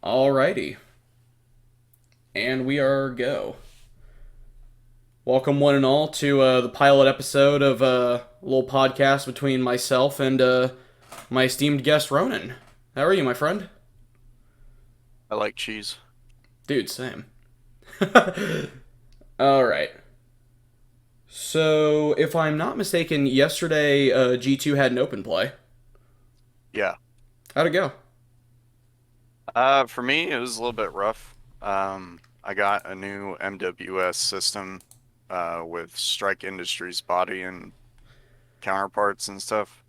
Alrighty, and we are go. Welcome, one and all, to the pilot episode of a little podcast between myself and my esteemed guest Ronin. How are you, my friend? I like cheese. Dude, same. All right. So, if I'm not mistaken, yesterday G2 had an open play. Yeah. How'd it go? For me, it was a little bit rough. I got a new MWS system, with Strike Industries body and counterparts and stuff.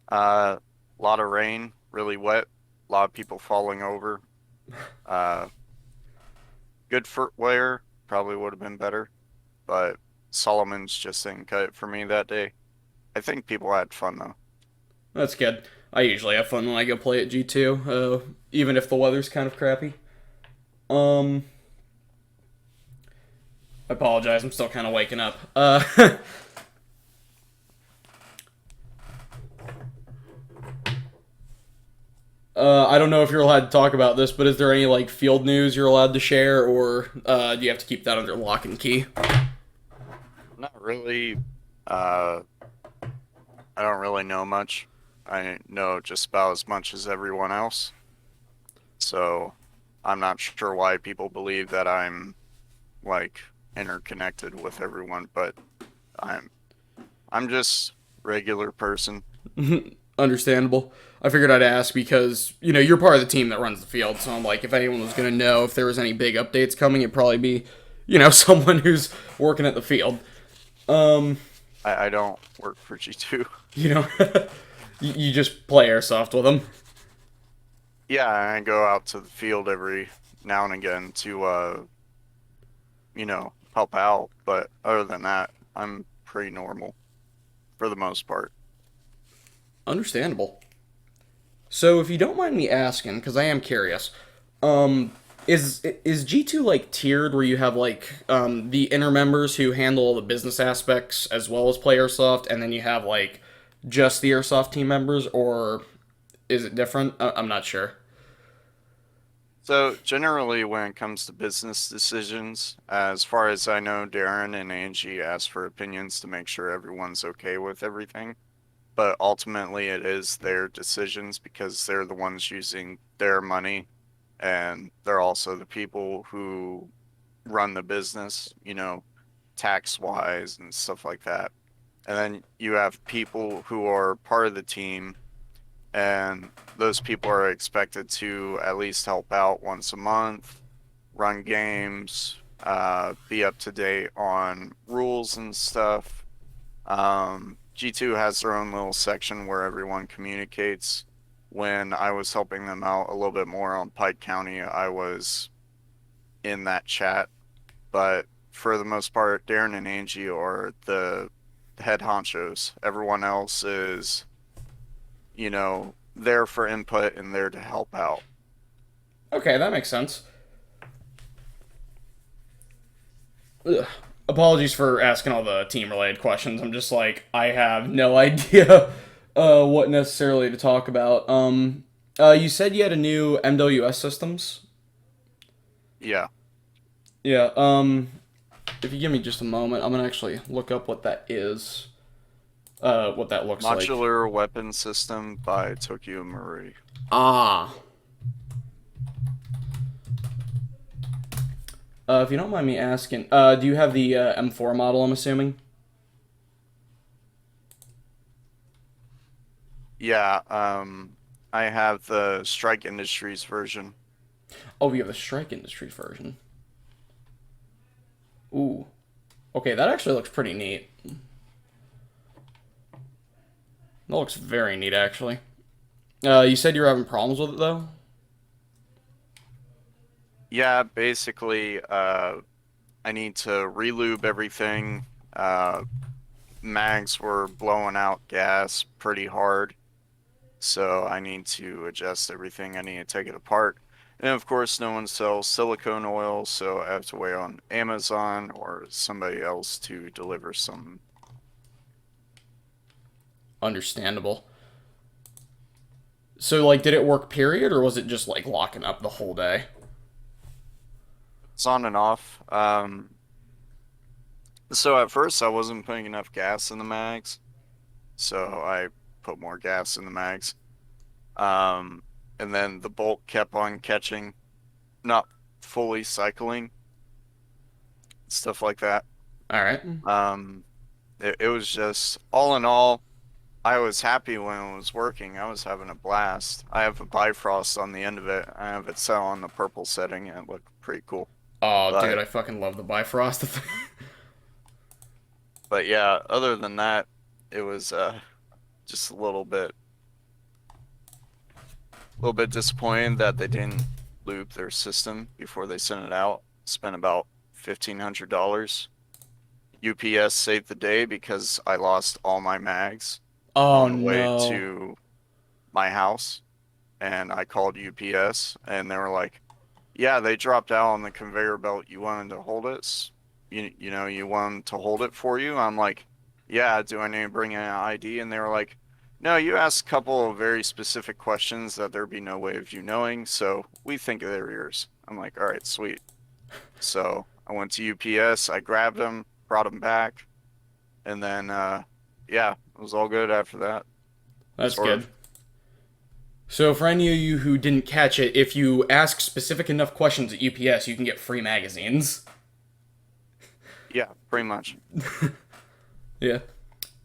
A lot of rain, really wet, a lot of people falling over. Uh, Good footwear, probably would have been better, but Solomon's just didn't cut it for me that day. I think people had fun though. That's good. I usually have fun when I go play at G2, even if the weather's kind of crappy. Um, I apologize. I'm still kind of waking up. I don't know if you're allowed to talk about this, but is there any like field news you're allowed to share, or do you have to keep that under lock and key? Not really. Uh, I don't really know much. I know just about as much as everyone else. So I'm not sure why people believe that I'm like interconnected with everyone, but I'm I'm just regular person. Understandable. I figured I'd ask because you're part of the team that runs the field, so I'm like, if anyone was gonna know if there was any big updates coming, it'd probably be someone who's working at the field. Um, I don't work for G2. you know, you just play airsoft with them. Yeah, I go out to the field every now and again to help out, but other than that, I'm pretty normal for the most part. Understandable. So, if you don't mind me asking, because I am curious, um, is G2 like tiered where you have like the inner members who handle all the business aspects as well as play airsoft, and then you have like just the airsoft team members, or is it different? I'm not sure. So generally, when it comes to business decisions, as far as I know, Darren and Angie ask for opinions to make sure everyone's okay with everything. But ultimately, it is their decisions because they're the ones using their money, and they're also the people who run the business, tax wise and stuff like that. And then you have people who are part of the team, and those people are expected to at least help out once a month, run games, be up to date on rules and stuff. G2 has their own little section where everyone communicates. When I was helping them out a little bit more on Pike County, I was in that chat. But for the most part, Darren and Angie are the head honchos. Everyone else is, there for input and there to help out. Okay, that makes sense. Ugh. Apologies for asking all the team related questions. I'm just like, I have no idea what necessarily to talk about. You said you had a new MWS systems. Yeah. Yeah. If you give me just a moment, I'm gonna actually look up what that is. What that looks like. Modular weapon system by Tokyo Marui. Ah. If you don't mind me asking, do you have the M4 model? I'm assuming. Yeah, I have the Strike Industries version. Oh, you have the Strike Industries version. Ooh. Okay, that actually looks pretty neat. That looks very neat, actually. You said you were having problems with it though. Yeah, basically, I need to relube everything. Mags were blowing out gas pretty hard, so I need to adjust everything. I need to take it apart. And of course, no one sells silicone oil, so I have to wait on Amazon or somebody else to deliver some. Understandable. So, like, did it work, period, or was it just, like, locking up the whole day? It's on and off. So at first I wasn't putting enough gas in the mags, so I put more gas in the mags. Um, and then the bolt kept on catching, not fully cycling, stuff like that. Alright. Um, it was just all in all, I was happy when it was working. I was having a blast. I have a Bifrost on the end of it. I have it set on the purple setting and it looked pretty cool. Oh, dude, But I fucking love the Bifrost. but yeah, other than that, it was just a little bit disappointed that they didn't lube their system before they sent it out. Spent about $1,500. UPS saved the day because I lost all my mags Oh, on the way no. to my house, and I called UPS and they were like, "Yeah, they dropped out on the conveyor belt. You wanted to hold it? You want to hold it for you?" I'm like, "Yeah, do I need to bring an ID?" And they were like, "No, you asked a couple of very specific questions that there'd be no way of you knowing, so we think they're yours." I'm like, "All right, sweet." So I went to UPS, I grabbed them, brought them back, and then yeah, it was all good after that, That's sort good. of. So, for any of you who didn't catch it, if you ask specific enough questions at UPS, you can get free magazines. Yeah, pretty much. Yeah.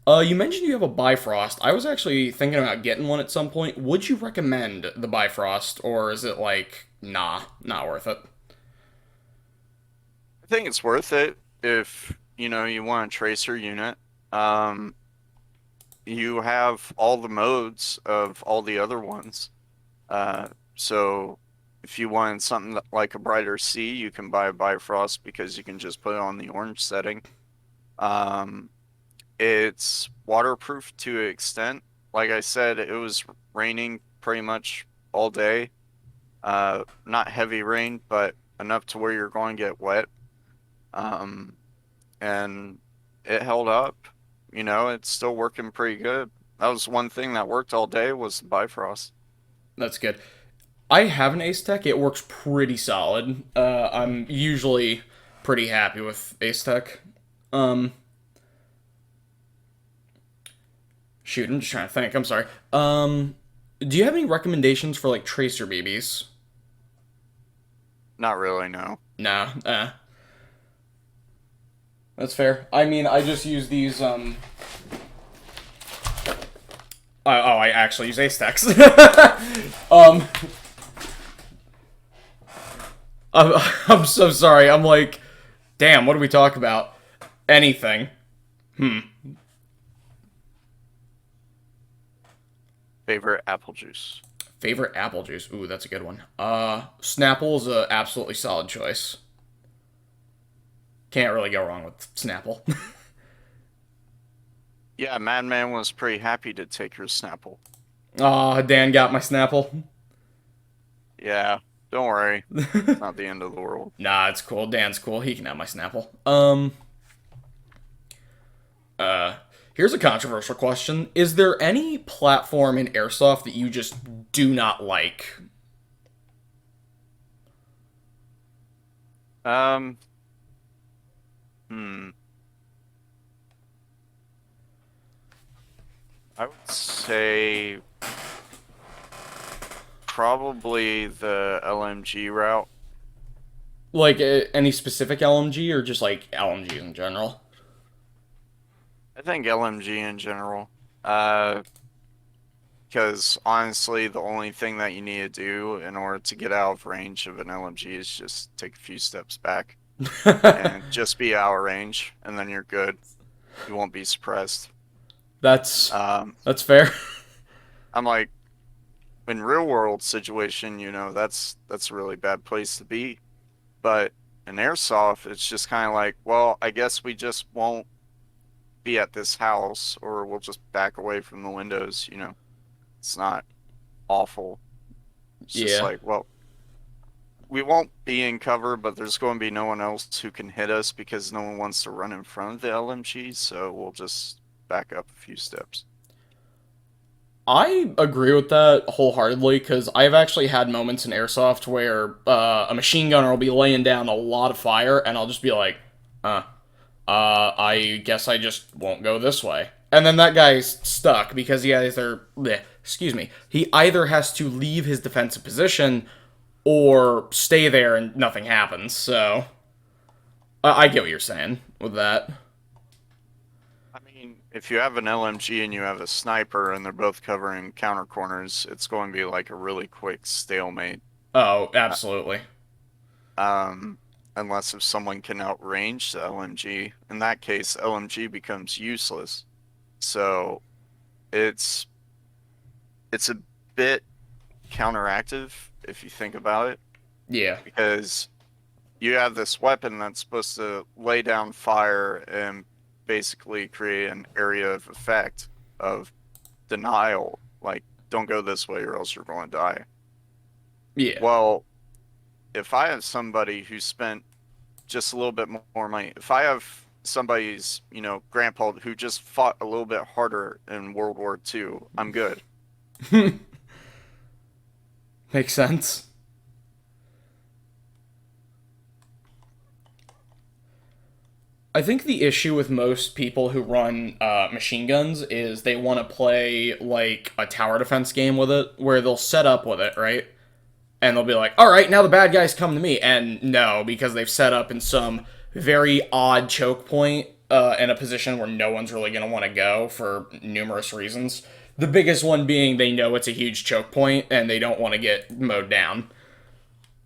You mentioned you have a Bifrost. I was actually thinking about getting one at some point. Would you recommend the Bifrost, or is it like, nah, not worth it? I think it's worth it if, you want a tracer unit. Um, you have all the modes of all the other ones. So if you wanted something like a brighter sea, you can buy a Bifrost because you can just put it on the orange setting. Um, it's waterproof to an extent. Like I said, it was raining pretty much all day. Not heavy rain, but enough to where you're going to get wet. Um, and it held up. It's still working pretty good. That was one thing that worked all day was the Bifrost. That's good. I have an Ace Tech. It works pretty solid. I'm usually pretty happy with Ace Tech. Um, Shoot, I'm just trying to think. I'm sorry. Do you have any recommendations for like tracer BBs? Not really, no. Nah, that's fair. I mean, I just use these. I actually use Ace Techs. um, I'm so sorry. I'm like, damn. What do we talk about? Anything. Favorite apple juice. Favorite apple juice. Ooh, that's a good one. Snapple is a absolutely solid choice. Can't really go wrong with Snapple. Yeah, Madman was pretty happy to take your Snapple. Aw, Dan got my Snapple. Yeah, don't worry. It's not the end of the world. Nah, it's cool. Dan's cool. He can have my Snapple. Here's a controversial question. Is there any platform in Airsoft that you just do not like? Um, hmm. I would say probably the LMG route. Like, any specific LMG or just, like, LMGs in general? I think LMG in general. Uh, because honestly, the only thing that you need to do in order to get out of range of an LMG is just take a few steps back and just be out of range, and then you're good. You won't be suppressed. that's Um, that's fair. I'm like, in real world situation, that's a really bad place to be. But in airsoft, it's just kind of like, well, I guess we just won't be at this house, or we'll just back away from the windows. It's not awful. It's just Yeah, like, well, we won't be in cover, but there's going to be no one else who can hit us because no one wants to run in front of the LMG, so we'll just back up a few steps. I agree with that wholeheartedly because I've actually had moments in airsoft where a machine gunner will be laying down a lot of fire, and I'll just be like, uh, I guess I just won't go this way. And then that guy's stuck because he either has to leave his defensive position or stay there and nothing happens. So I get what you're saying with that. I mean, if you have an LMG and you have a sniper and they're both covering counter corners, it's going to be like a really quick stalemate. Oh, Uh, absolutely. Um, unless if someone can outrange the LMG. In that case, LMG becomes useless. So it's it's a bit counteractive if you think about it, Yeah. because you have this weapon that's supposed to lay down fire and basically create an area of effect of denial, like don't go this way or else you're going to die. Yeah. Well, if I have somebody who spent just a little bit more money, if I have somebody's, grandpa who just fought a little bit harder in World War II, I'm good. Makes sense. I think the issue with most people who run machine guns is they want to play like a tower defense game with it, where they'll set up with it, right? And they'll be like, all right, now the bad guys come to me. And no, because they've set up in some very odd choke point in a position where no one's really going to want to go for numerous reasons. The biggest one being they know it's a huge choke point and they don't want to get mowed down.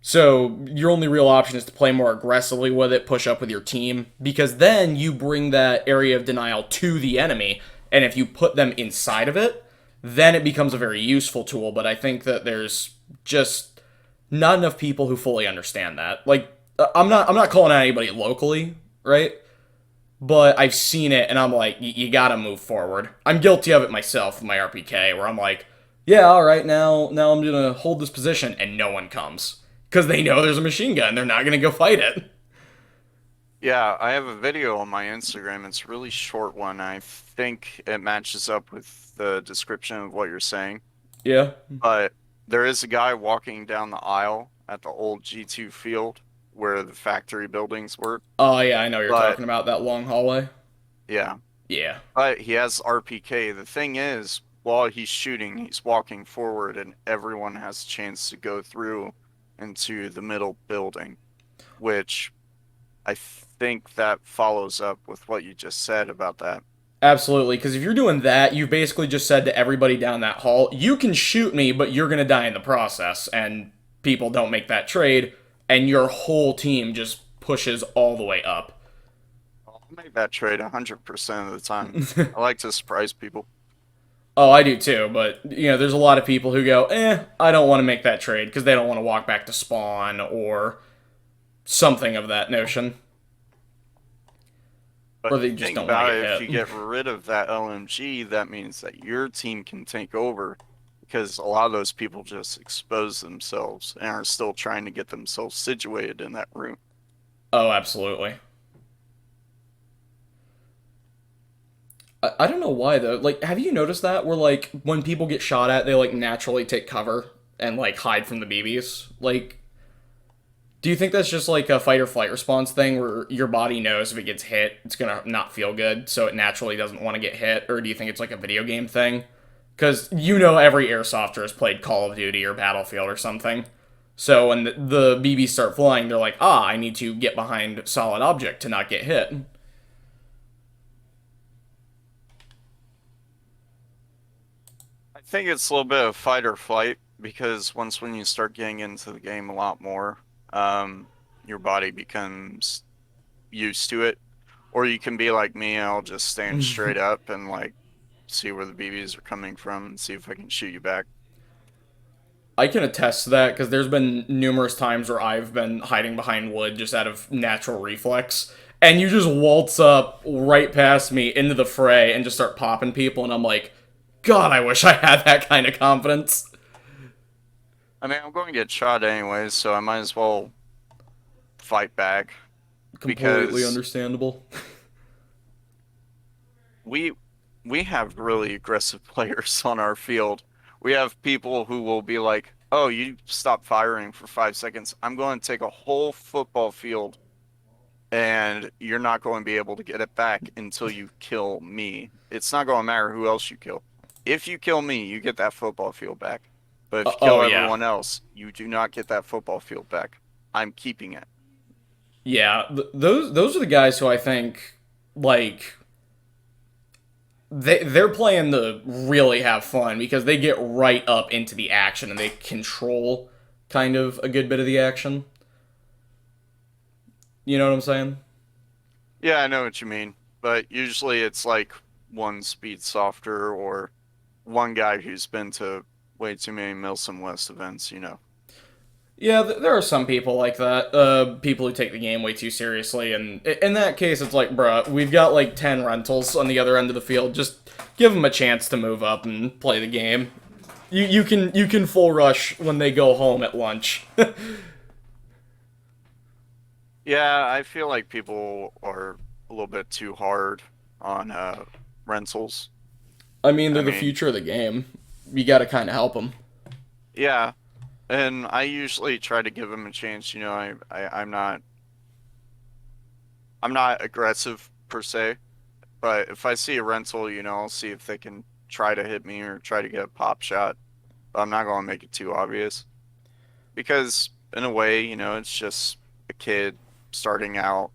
So your only real option is to play more aggressively with it, push up with your team, because then you bring that area of denial to the enemy, and if you put them inside of it, then it becomes a very useful tool. But I think that there's just not enough people who fully understand that. Like I'm not calling out anybody locally, right? But I've seen it, and I'm like, you gotta move forward. I'm guilty of it myself with my RPK, where I'm like, yeah, all right, now I'm gonna hold this position, and no one comes because they know there's a machine gun. They're not gonna go fight it. Yeah, I have a video on my Instagram. It's a really short one. I think it matches up with the description of what you're saying. Yeah. But there is a guy walking down the aisle at the old G2 field where the factory buildings were. Oh yeah, I know you're But talking about that long hallway. yeah, Yeah. but he has RPK. The thing is, while he's shooting, he's walking forward and everyone has a chance to go through into the middle building, which I think that follows up with what you just said about that. Absolutely, because if you're doing that, you've basically just said to everybody down that hall, you can shoot me, but you're gonna die in the process. And people don't make that trade, and your whole team just pushes all the way up. I'll make that trade 100% of the time. I like to surprise people. Oh, I do too, but there's a lot of people who go, I don't want to make that trade because they don't want to walk back to spawn or something of that notion, But or if they you just think don't want to about get it, if you hit. get rid of that LMG, that means that your team can take over because a lot of those people just expose themselves and are still trying to get themselves situated in that room. Oh, absolutely. I don't know why though. Like, have you noticed that where like when people get shot at, they like naturally take cover and like hide from the BBs? Like, do you think that's just like a fight or flight response thing where your body knows if it gets hit, it's gonna not feel good, so it naturally doesn't want to get hit? Or do you think it's like a video game thing? Because every airsofter has played Call of Duty or Battlefield or something. So when the BBs start flying, they're like, I need to get behind solid object to not get hit. I think it's a little bit of fight or flight because when you start getting into the game a lot more, your body becomes used to it. Or you can be like me, I'll just stand straight up and like see where the BBs are coming from and see if I can shoot you back. I can attest to that because there's been numerous times where I've been hiding behind wood just out of natural reflex, and you just waltz up right past me into the fray and just start popping people, and I'm like, God, I wish I had that kind of confidence. I mean, I'm going to get shot anyways, so I might as well fight back Completely because understandable. we we have really aggressive players on our field. We have people who will be like, "Oh, you stop firing for 5 seconds. I'm going to take a whole football field and you're not going to be able to get it back until you kill me. It's not going to matter who else you kill. If you kill me, you get that football field back. But if you Oh kill yeah, everyone else, you do not get that football field back. I'm keeping it." yeah. Those are the guys who I think like they're playing to really have fun because they get right up into the action and they control kind of a good bit of the action. You know what I'm saying? Yeah, I know what you mean. But usually it's like one speed softer or one guy who's been to way too many Milsim West events. Yeah, there are some people like that. People who take the game way too seriously, and in that case, it's like, bruh, we've got like 10 rentals on the other end of the field. Just give them a chance to move up and play the game. You can full rush when they go home at lunch. Yeah, I feel like people are a little bit too hard on rentals. I mean, I they're the mean, future of the game. You got to kind of help them. yeah, and I usually try to give them a chance. I'm not aggressive per se, but if I see a rental, I'll see if they can try to hit me or try to get a pop shot. But I'm not going to make it too obvious because in a way, it's just a kid starting out.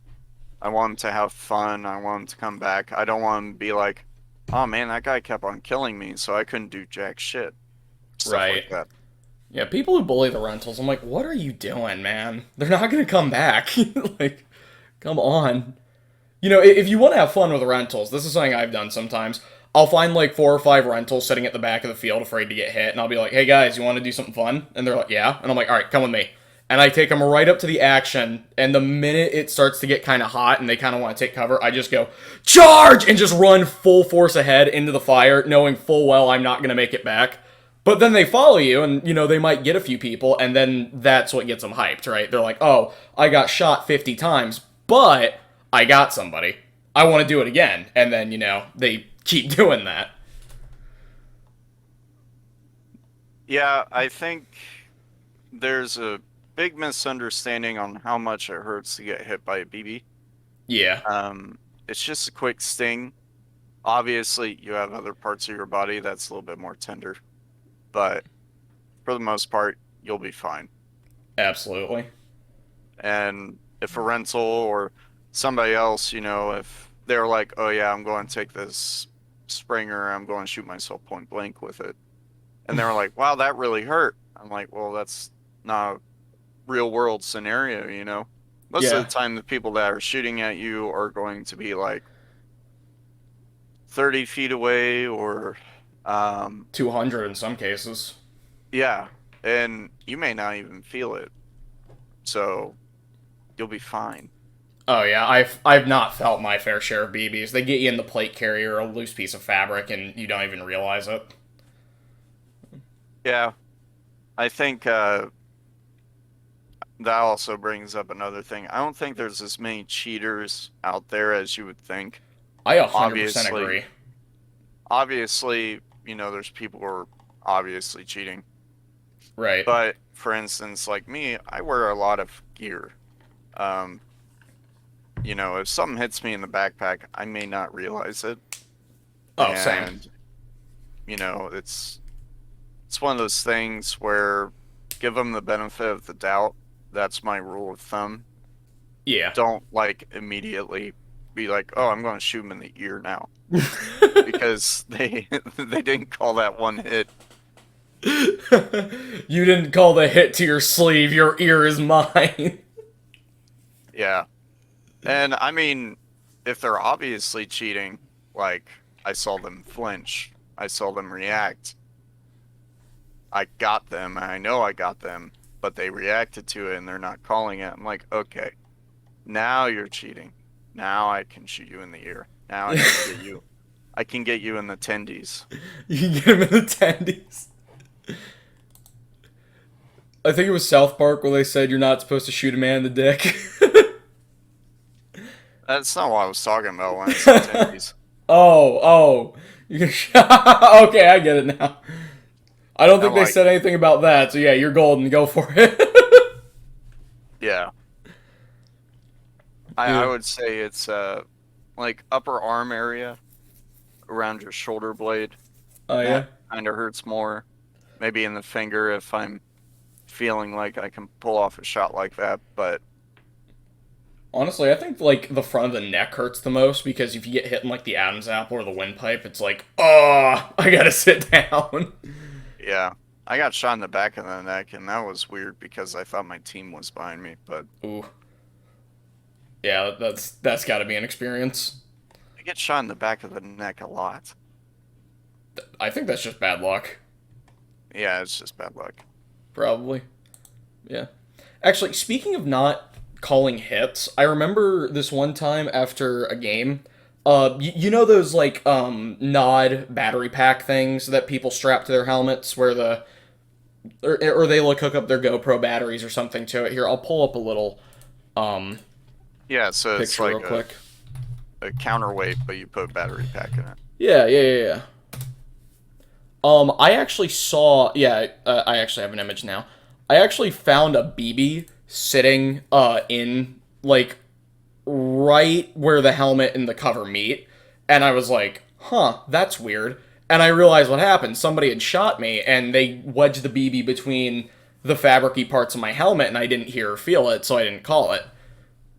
I want him to have fun. I want him to come back. I don't want him to be like, "Oh man, that guy kept on killing me, so I couldn't do jack shit." Stuff Right. like that. Yeah, people who bully the rentals, I'm like, what are you doing, man? They're not gonna come back. Like, come on. If you want to have fun with rentals, this is something I've done sometimes. I'll find like 4 or 5 rentals sitting at the back of the field, afraid to get hit, and I'll be like, "Hey guys, you want to do something fun?" And they're like, "Yeah." And I'm like, "All right, come with me." And I take them right up to the action, and the minute it starts to get kind of hot and they kind of want to take cover, I just go, "Charge!" and just run full force ahead into the fire, knowing full well I'm not going to make it back. But then they follow you, and they might get a few people, and then that's what gets them hyped, right? They're like, "Oh, I got shot 50 times, but I got somebody. I want to do it again." And then, they keep doing that. Yeah, I think there's a big misunderstanding on how much it hurts to get hit by a BB. Yeah. It's just a quick sting. Obviously, you have other parts of your body that's a little bit more tender, but for the most part, you'll be fine. Absolutely. And if a rental or somebody else, if they're like, "Oh yeah, I'm going to take this Springer, I'm going to shoot myself point blank with it," and they're like, "Wow, that really hurt." I'm like, "Well, that's not a real world scenario. Most of Yeah. the time, the people that are shooting at you are going to be like 30 feet away or, 200 in some cases. yeah, and you may not even feel it. So you'll be fine. Oh yeah, I've not felt my fair share of BBs. They get you in the plate carrier, a loose piece of fabric, and you don't even realize it. Yeah, I think that also brings up another thing. I don't think there's as many cheaters out there as you would think. I 100% Obviously, agree. obviously, there's people who are obviously cheating. Right. But for instance, like me, I wear a lot of gear. Um, if something hits me in the backpack, I may not realize it. Oh, same. And, it's one of those things where give them the benefit of the doubt. That's my rule of thumb. Yeah. Don't like immediately be like, "Oh, I'm going to shoot him in the ear now," because they they didn't call that one hit. You didn't call the hit to your sleeve. Your ear is mine. Yeah. And I mean, if they're obviously cheating, like I saw them flinch, I saw them react, I got them, and I know I got them, but they reacted to it and they're not calling it. I'm like, okay, now you're cheating. Now I can shoot you in the ear. Now I can get you. I can get you in the tendies. You can get him in the tendies. I think it was South Park where they said you're not supposed to shoot a man in the dick. That's not what I was talking about when I said tendies. Oh, oh. Okay, I get it now. I don't I'm think they like, said anything about that, so yeah, you're golden. Go for it. yeah, I Yeah. would say it's like upper arm area around your shoulder blade. Oh yeah. That kind of hurts more. Maybe in the finger if I'm feeling like I can pull off a shot like that. But Honestly, I think like the front of the neck hurts the most because if you get hit in like the Adam's apple or the windpipe, it's like, oh, I gotta sit down. yeah, I got shot in the back of the neck, and that was weird because I thought my team was behind me. But Ooh, yeah, that's got to be an experience. I get shot in the back of the neck a lot. I think that's just bad luck, Yeah, it's just bad luck. probably. Yeah. Actually, speaking of not calling hits, I remember this one time after a game. You know those like nod battery pack things that people strap to their helmets, where or they like hook up their GoPro batteries or something to it. Here, I'll pull up a little um Yeah, so it's picture real like quick. a counterweight, but you put a battery pack in it. Yeah, yeah, yeah, yeah. I actually saw. Yeah, I actually have an image now. I actually found a BB sitting in like right where the helmet and the cover meet, and I was like, "Huh, that's weird." And I realized what happened. Somebody had shot me, and they wedged the BB between the fabricy parts of my helmet, and I didn't hear or feel it, so I didn't call it.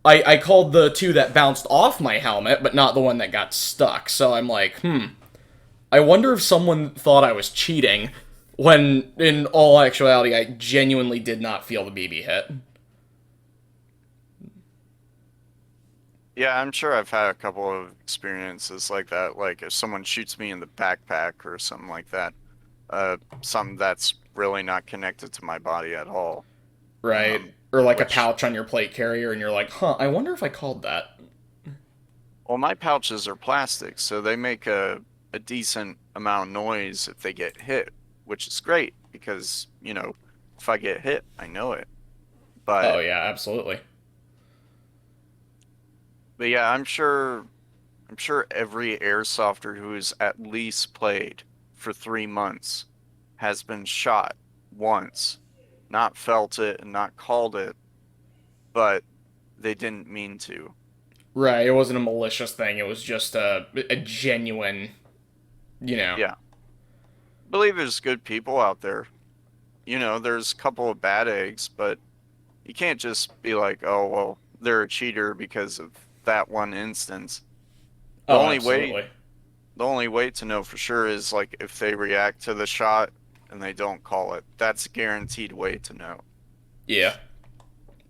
I called the two that bounced off my helmet, but not the one that got stuck. So I'm like, I wonder if someone thought I was cheating when, in all actuality, I genuinely did not feel the BB hit. Yeah, I'm sure I've had a couple of experiences like that. Like if someone shoots me in the backpack or something like that, something that's really not connected to my body at all. Right? Or like a Which, pouch on your plate carrier, and you're like, I wonder if I called that. well, my pouches are plastic, so they make a decent amount of noise if they get hit, which is great because, if I get hit, I know it. Oh, But yeah, absolutely. but yeah, I'm sure every airsofter who has at least played for 3 months has been shot once, not felt it and not called it, but they didn't mean to. Right, it wasn't a malicious thing, it was just a genuine, you know. Yeah. I believe there's good people out there. There's a couple of bad eggs, but you can't just be like, oh, well, they're a cheater because of that one instance. The Oh, only way absolutely. the only way to know for sure is like if they react to the shot and they don't call it. That's a guaranteed way to know. Yeah.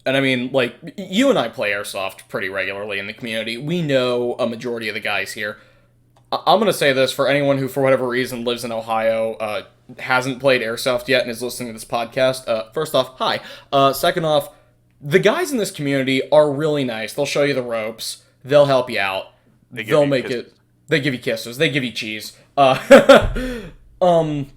And I mean, like, you and I play Airsoft pretty regularly in the community. We know a majority of the guys here. I'm going to say this for anyone who, for whatever reason, lives in Ohio, hasn't played Airsoft yet and is listening to this podcast. First off, hi. Second off, the guys in this community are really nice. They'll show you the ropes. They'll help you out. They give They'll you make kisses. it. They give you kisses. They give you cheese. Um,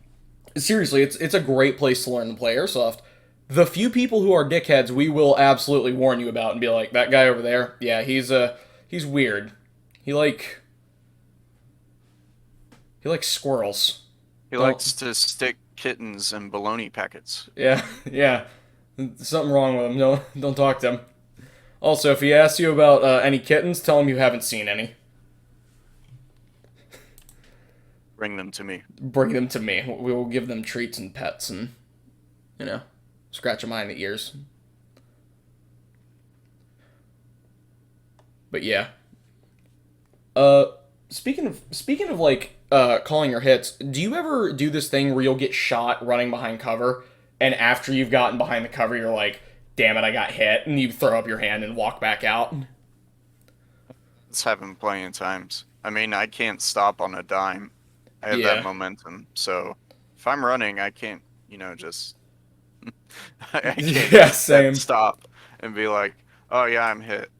seriously, it's a great place to learn to play Airsoft. The few people who are dickheads, we will absolutely warn you about and be like, that guy over there, yeah, he's weird. He like he likes squirrels. He Don't. likes to stick kittens in bologna packets. Yeah, yeah. Something wrong with him. No, don't talk to him. Also, if he asks you about any kittens, tell him you haven't seen any. Bring them to me. Bring them to me. We will give them treats and pets, and you know, scratch them behind the ears. But yeah. Uh, speaking of like calling your hits, do you ever do this thing where you'll get shot running behind cover, and after you've gotten behind the cover, you're like, "Damn it, I got hit," and you throw up your hand and walk back out? It's happened plenty of times. I mean, I can't stop on a dime. I have that Yeah, momentum. So if I'm running, I can't, just I can't yeah, just dead same. stop and be like, "Oh yeah, I'm hit."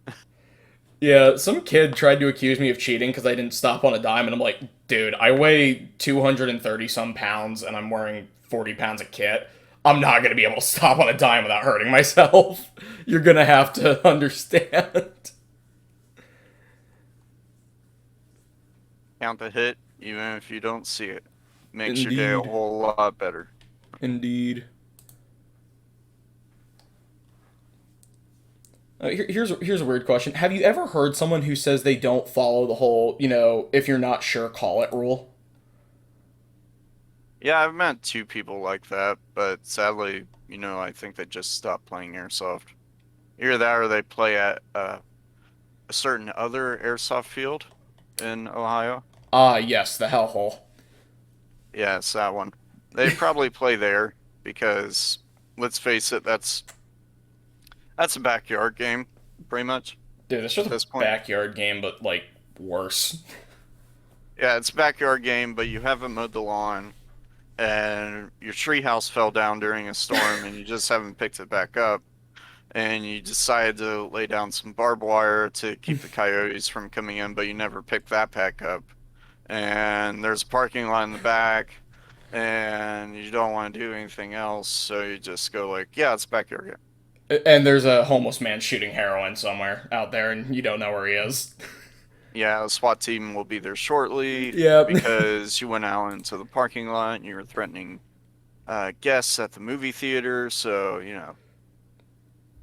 Yeah, some kid tried to accuse me of cheating because I didn't stop on a dime, and I'm like, dude, I weigh 230 some pounds, and I'm wearing 40 pounds of kit. I'm not gonna be able to stop on a dime without hurting myself. You're gonna have to understand. Count the hit, even if you don't see it. Makes your day a Indeed. whole lot better. Indeed. Here's a weird question. Have you ever heard someone who says they don't follow the whole, if you're not sure, call it rule? Yeah, I've met two people like that, but sadly, I think they just stopped playing airsoft. Either that or they play at a certain other airsoft field in Ohio. Ah, yes, the hellhole. Yeah, it's that one. They probably play there because let's face it, that's a backyard game, pretty much Dude, it's at just a this point. backyard game, but like worse. Yeah, it's a backyard game, but you haven't mowed the lawn and your treehouse fell down during a storm and you just haven't picked it back up. And you decided to lay down some barbed wire to keep the coyotes from coming in, but you never picked that back up. And there's a parking lot in the back, and you don't want to do anything else, so you just go like, yeah, it's backyard game. And there's a homeless man shooting heroin somewhere out there, and you don't know where he is. Yeah, the SWAT team will be there shortly Yep. because you went out into the parking lot and you were threatening guests at the movie theater, so,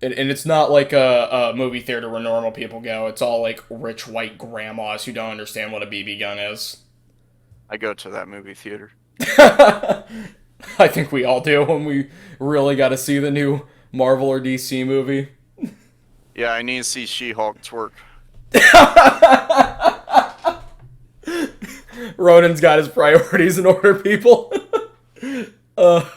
And it's not like a movie theater where normal people go. It's all like rich white grandmas who don't understand what a BB gun is. I go to that movie theater. I think we all do when we really got to see the new Marvel or DC movie. Yeah, I need to see She-Hulk twerk. Ronin's got his priorities in order, people. uh,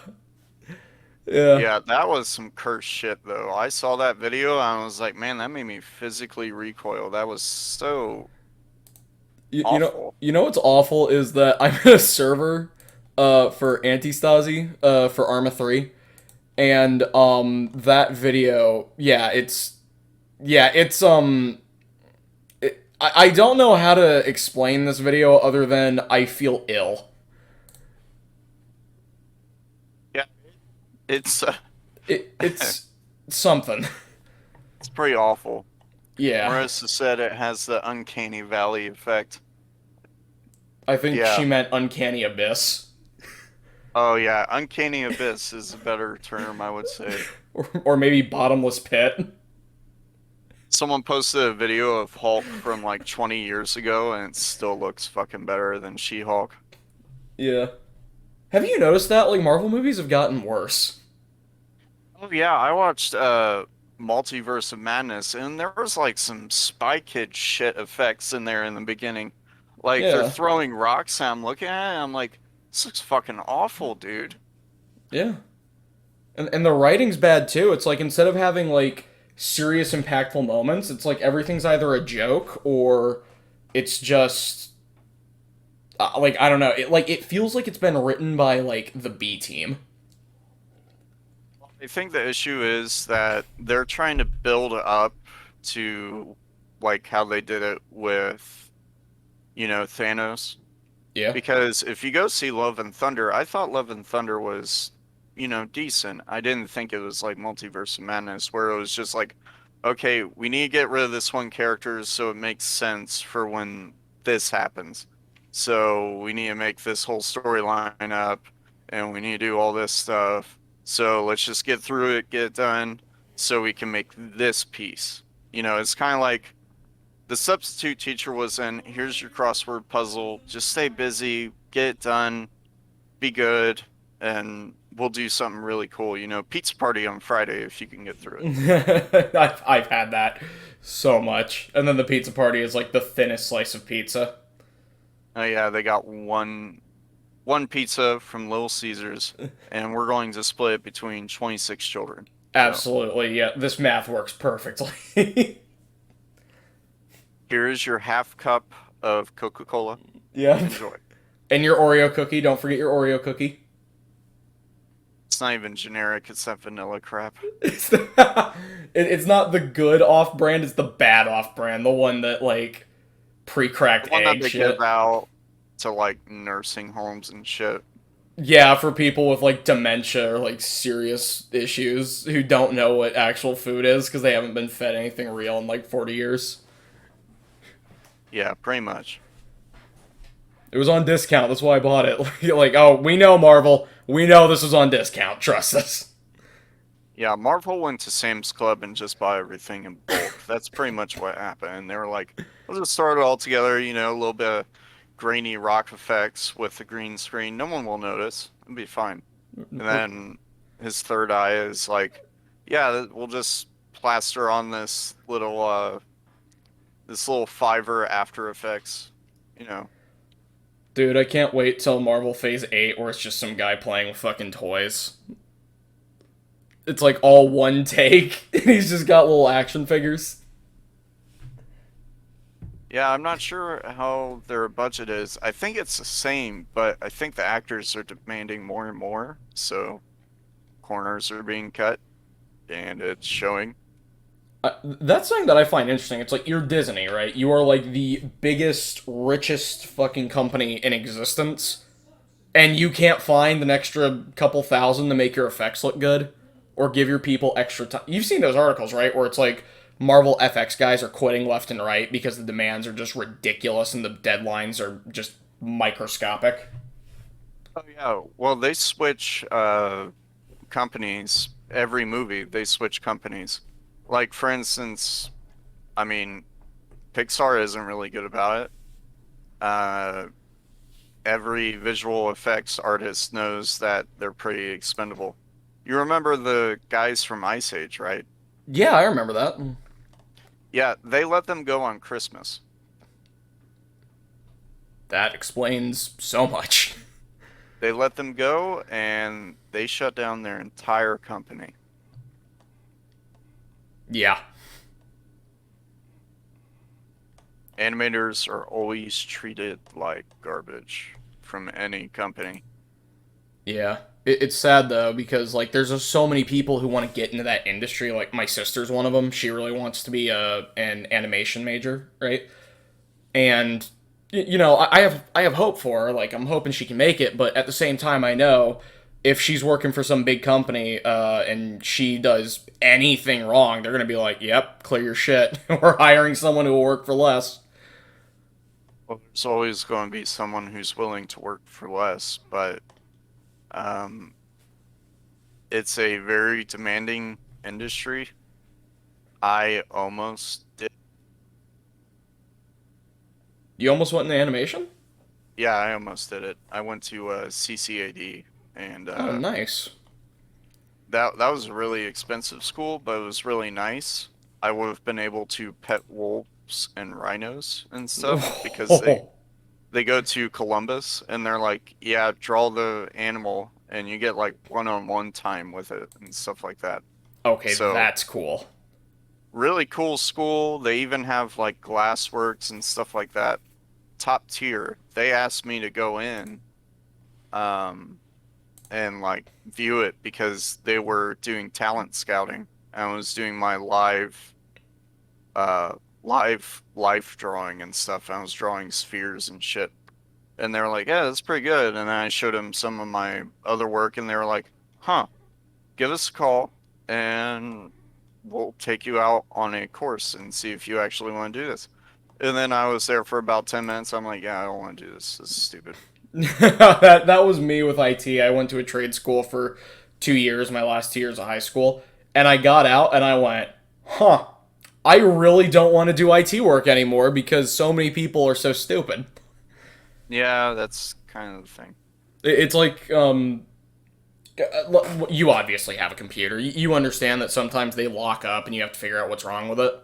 yeah. Yeah, that was some cursed shit though. I saw that video and I was like, man, that made me physically recoil. That was so You, you know, awful. you know what's awful is that I'm in a server, for Anti-Stasi, for Arma 3, and that video, I don't know how to explain this video other than I feel ill. Yeah, it's It's something. it's pretty awful. Yeah, Marissa said it has the uncanny valley effect. I think Yeah. she meant uncanny abyss, Oh yeah, uncanny abyss is a better term, I would say. or maybe bottomless pit. Someone posted a video of Hulk from like 20 years ago and it still looks fucking better than She-Hulk. Yeah. Have you noticed that like Marvel movies have gotten worse? Oh yeah, I watched Multiverse of Madness and there was like some Spy Kid shit effects in there in the beginning. Like they're Yeah. throwing rocks and I'm looking at it and I'm like, this looks fucking awful, dude. Yeah. And the writing's bad too. It's like instead of having like serious impactful moments, it's like everything's either a joke or it's just like I don't know. It feels like it's been written by like the B team. I think the issue is that they're trying to build up to like how they did it with, Thanos. Yeah. Because if you go see Love and Thunder, I thought Love and Thunder was, decent. I didn't think it was like Multiverse of Madness, where it was just like, okay, we need to get rid of this one character so it makes sense for when this happens. So we need to make this whole storyline up and we need to do all this stuff. So let's just get through it, get it done, so we can make this piece. It's kind of like the substitute teacher was in, here's your crossword puzzle, just stay busy, get it done, be good, and we'll do something really cool. Pizza party on Friday if you can get through it. I've had that so much. And then the pizza party is like the thinnest slice of pizza. Oh yeah, they got one pizza from Little Caesars, and we're going to split it between 26 children. So Absolutely. Yeah, this math works perfectly. here is your half cup of Coca-Cola. Yeah. Enjoy. And your Oreo cookie, don't forget your Oreo cookie. It's not even generic, it's that vanilla crap. It's not the good off brand, it's the bad off brand. The one that, like, pre The cracked one that egg they give shit. out to like nursing homes and shit. Yeah, for people with, like, dementia or, like, serious issues who don't know what actual food is because they haven't been fed anything real in, like, 40 years. Yeah, pretty much. It was on discount. That's why I bought it. Like, oh, we know Marvel. We know this was on discount. Trust us. Yeah, Marvel went to Sam's Club and just bought everything in bulk. That's pretty much what happened. And they were like, "We'll just start it all together, a little bit of grainy rock effects with the green screen. No one will notice. It'll be fine." And then his third eye is like, "Yeah, we'll just plaster on this little Fiverr After Effects, you know." Dude, I can't wait till Marvel Phase 8 where it's just some guy playing with fucking toys. It's like all one take. He's just got little action figures. Yeah, I'm not sure how their budget is. I think it's the same, but I think the actors are demanding more and more, so corners are being cut, and it's showing. That's something that I find interesting. It's like you're Disney, right? You are like the biggest, richest fucking company in existence, and you can't find an extra couple thousand to make your effects look good or give your people extra time. You've seen those articles, right? Where it's like Marvel FX guys are quitting left and right because the demands are just ridiculous and the deadlines are just microscopic. Oh yeah, well they switch companies every movie. They switch companies. Like for instance, I mean, Pixar isn't really good about it. Uh, every visual effects artist knows that they're pretty expendable. You remember the guys from Ice Age, right? Yeah, I remember that. Yeah, they let them go on Christmas. That explains so much. They let them go and they shut down their entire company. Yeah. Animators are always treated like garbage from any company. Yeah. It's sad though because like there's just so many people who want to get into that industry. Like my sister's one of them. She really wants to be an animation major, right? And I have hope for her. Like I'm hoping she can make it, but at the same time, I know if she's working for some big company and she does anything wrong, they're gonna be like, "Yep, clear your shit. We're hiring someone who will work for less." Well, there's always going to be someone who's willing to work for less, but um, it's a very demanding industry. I almost did. You almost went into animation? Yeah, I almost did it. I went to CCAD, and Oh, nice. that was a really expensive school, but it was really nice. I would have been able to pet wolves and rhinos and stuff because they go to Columbus and they're like, yeah, draw the animal and you get like one-on-one time with it and stuff like that. Okay, So that's cool. really cool school. They even have like glassworks and stuff like that. Top tier. They asked me to go in um and like view it because they were doing talent scouting. I was doing my uh life drawing and stuff. I was drawing spheres and shit. And they were like, "Yeah, that's pretty good." And then I showed them some of my other work and they were like, "Huh, give us a call and we'll take you out on a course and see if you actually want to do this." And then I was there for about 10 minutes. I'm like, "Yeah, I don't want to do this. This is stupid." That was me with IT. I went to a trade school for 2 years, my last 2 years of high school, and I got out and I went, "Huh, I really don't want to do IT work anymore because so many people are so stupid." Yeah, that's kind of the thing. It's like you obviously have a computer. You understand that sometimes they lock up and you have to figure out what's wrong with it.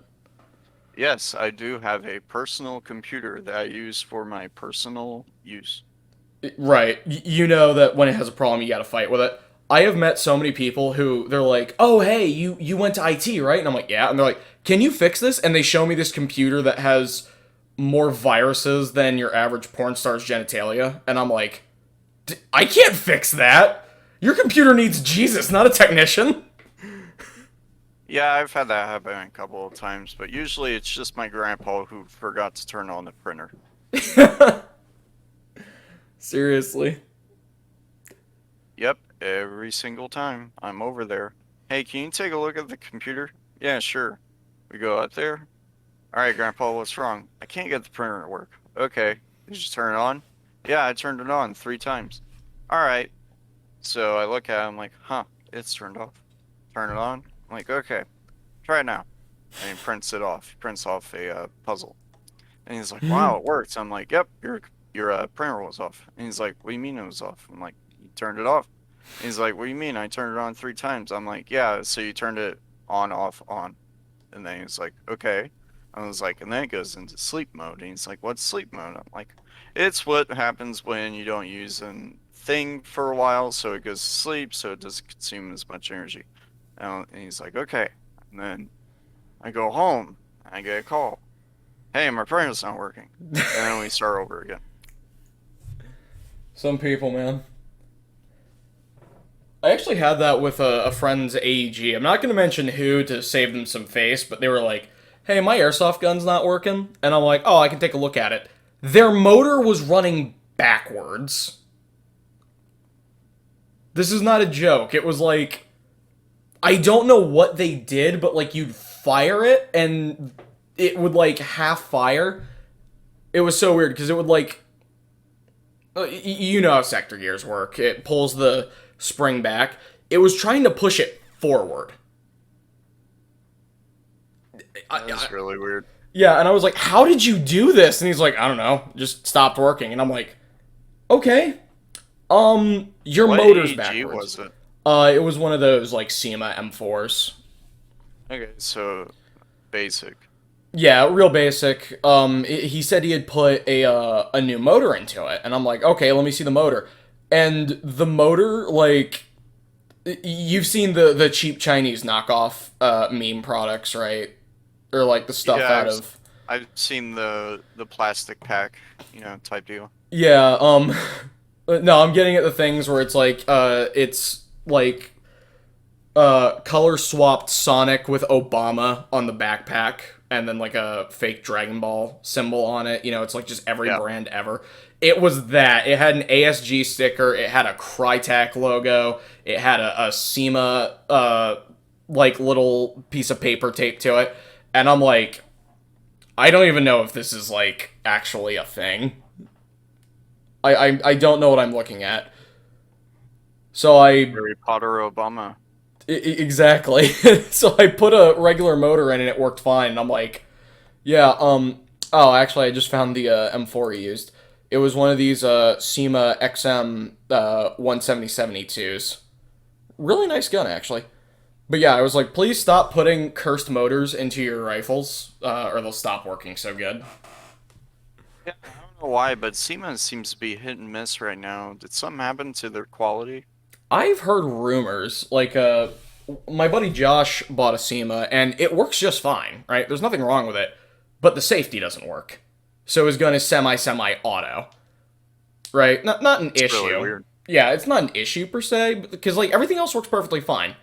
Yes, I do have a personal computer that I use for my personal use. Right. You know that when it has a problem, you got to fight with it. I have met so many people who they're like, "Oh, hey, you went to IT, right?" And I'm like, "Yeah." And they're like, "Can you fix this?" And they show me this computer that has more viruses than your average porn star's genitalia, and I'm like, "I can't fix that. Your computer needs Jesus, not a technician." Yeah, I've had that happen a couple of times, but usually it's just my grandpa who forgot to turn on the printer. Seriously. Yep, every single time I'm over there. "Hey, can you take a look at the computer?" "Yeah, sure." We go out there. "All right, grandpa, what's wrong?" "I can't get the printer to work." "Okay, did you turn it on?" Yeah, I turned it on 3 times. All right. So I look at it, I'm like, huh, it's turned off. Turn it on. I'm like, okay, try it now. And he prints it off. He prints off a puzzle. And he's like, wow, it works. I'm like, yep, your printer was off. And he's like, what do you mean it was off? I'm like, you turned it off. And he's like, what do you mean? I turned it on 3 times. I'm like, yeah, so you turned it on, off, on. And then he's like, okay. I was like, and then it goes into sleep mode. And he's like, what's sleep mode? I'm like, it's what happens when you don't use a thing for a while, so it goes to sleep, so it doesn't consume as much energy. And he's like, okay. And then I go home, and I get a call. Hey, my printer's not working. And then we start over again. Some people, man. I actually had that with a friend's AEG. I'm not going to mention who to save them some face, but they were like, hey, my airsoft gun's not working. And I'm like, oh, I can take a look at it. Their motor was running backwards. This is not a joke. It was like, I don't know what they did, but like you'd fire it and it would like half fire. It was so weird because it would like, you know how sector gears work. It pulls the spring back. It was trying to push it forward. That's really weird. Yeah, and I was like, how did you do this? And he's like, I don't know, just stopped working. And I'm like, okay, your What motor's AEG backwards. was it? It was one of those like SEMA M4s. Okay, so basic. Yeah, real basic. He said he had put a new motor into it, and I'm like, okay, let me see the motor. And the motor, like, you've seen the cheap Chinese knockoff meme products, right? Or like the stuff Yeah, out I've of I've seen the plastic pack, type deal. yeah. No, I'm getting at the things where it's like color swapped Sonic with Obama on the backpack, and then like a fake Dragon Ball symbol on it. You know, it's like just every Yeah. brand ever. It was that. It had an ASG sticker. It had a Crytek logo. It had a SEMA like little piece of paper taped to it. And I'm like, I don't even know if this is like actually a thing. I don't know what I'm looking at. So Harry Potter Obama. exactly. So I put a regular motor in and it worked fine. And I'm like, yeah, oh, actually, I just found the M4 he used. It was one of these SEMA XM 17072s. Really nice gun, actually. But yeah, I was like, please stop putting cursed motors into your rifles, or they'll stop working so good. Yeah, I don't know why, but SEMA seems to be hit and miss right now. Did something happen to their quality? I've heard rumors, like, my buddy Josh bought a SEMA, and it works just fine, right? There's nothing wrong with it, but the safety doesn't work. So his gun is semi-auto, right? Not an It's really issue. weird. Yeah, it's not an issue per se, because, like, everything else works perfectly fine.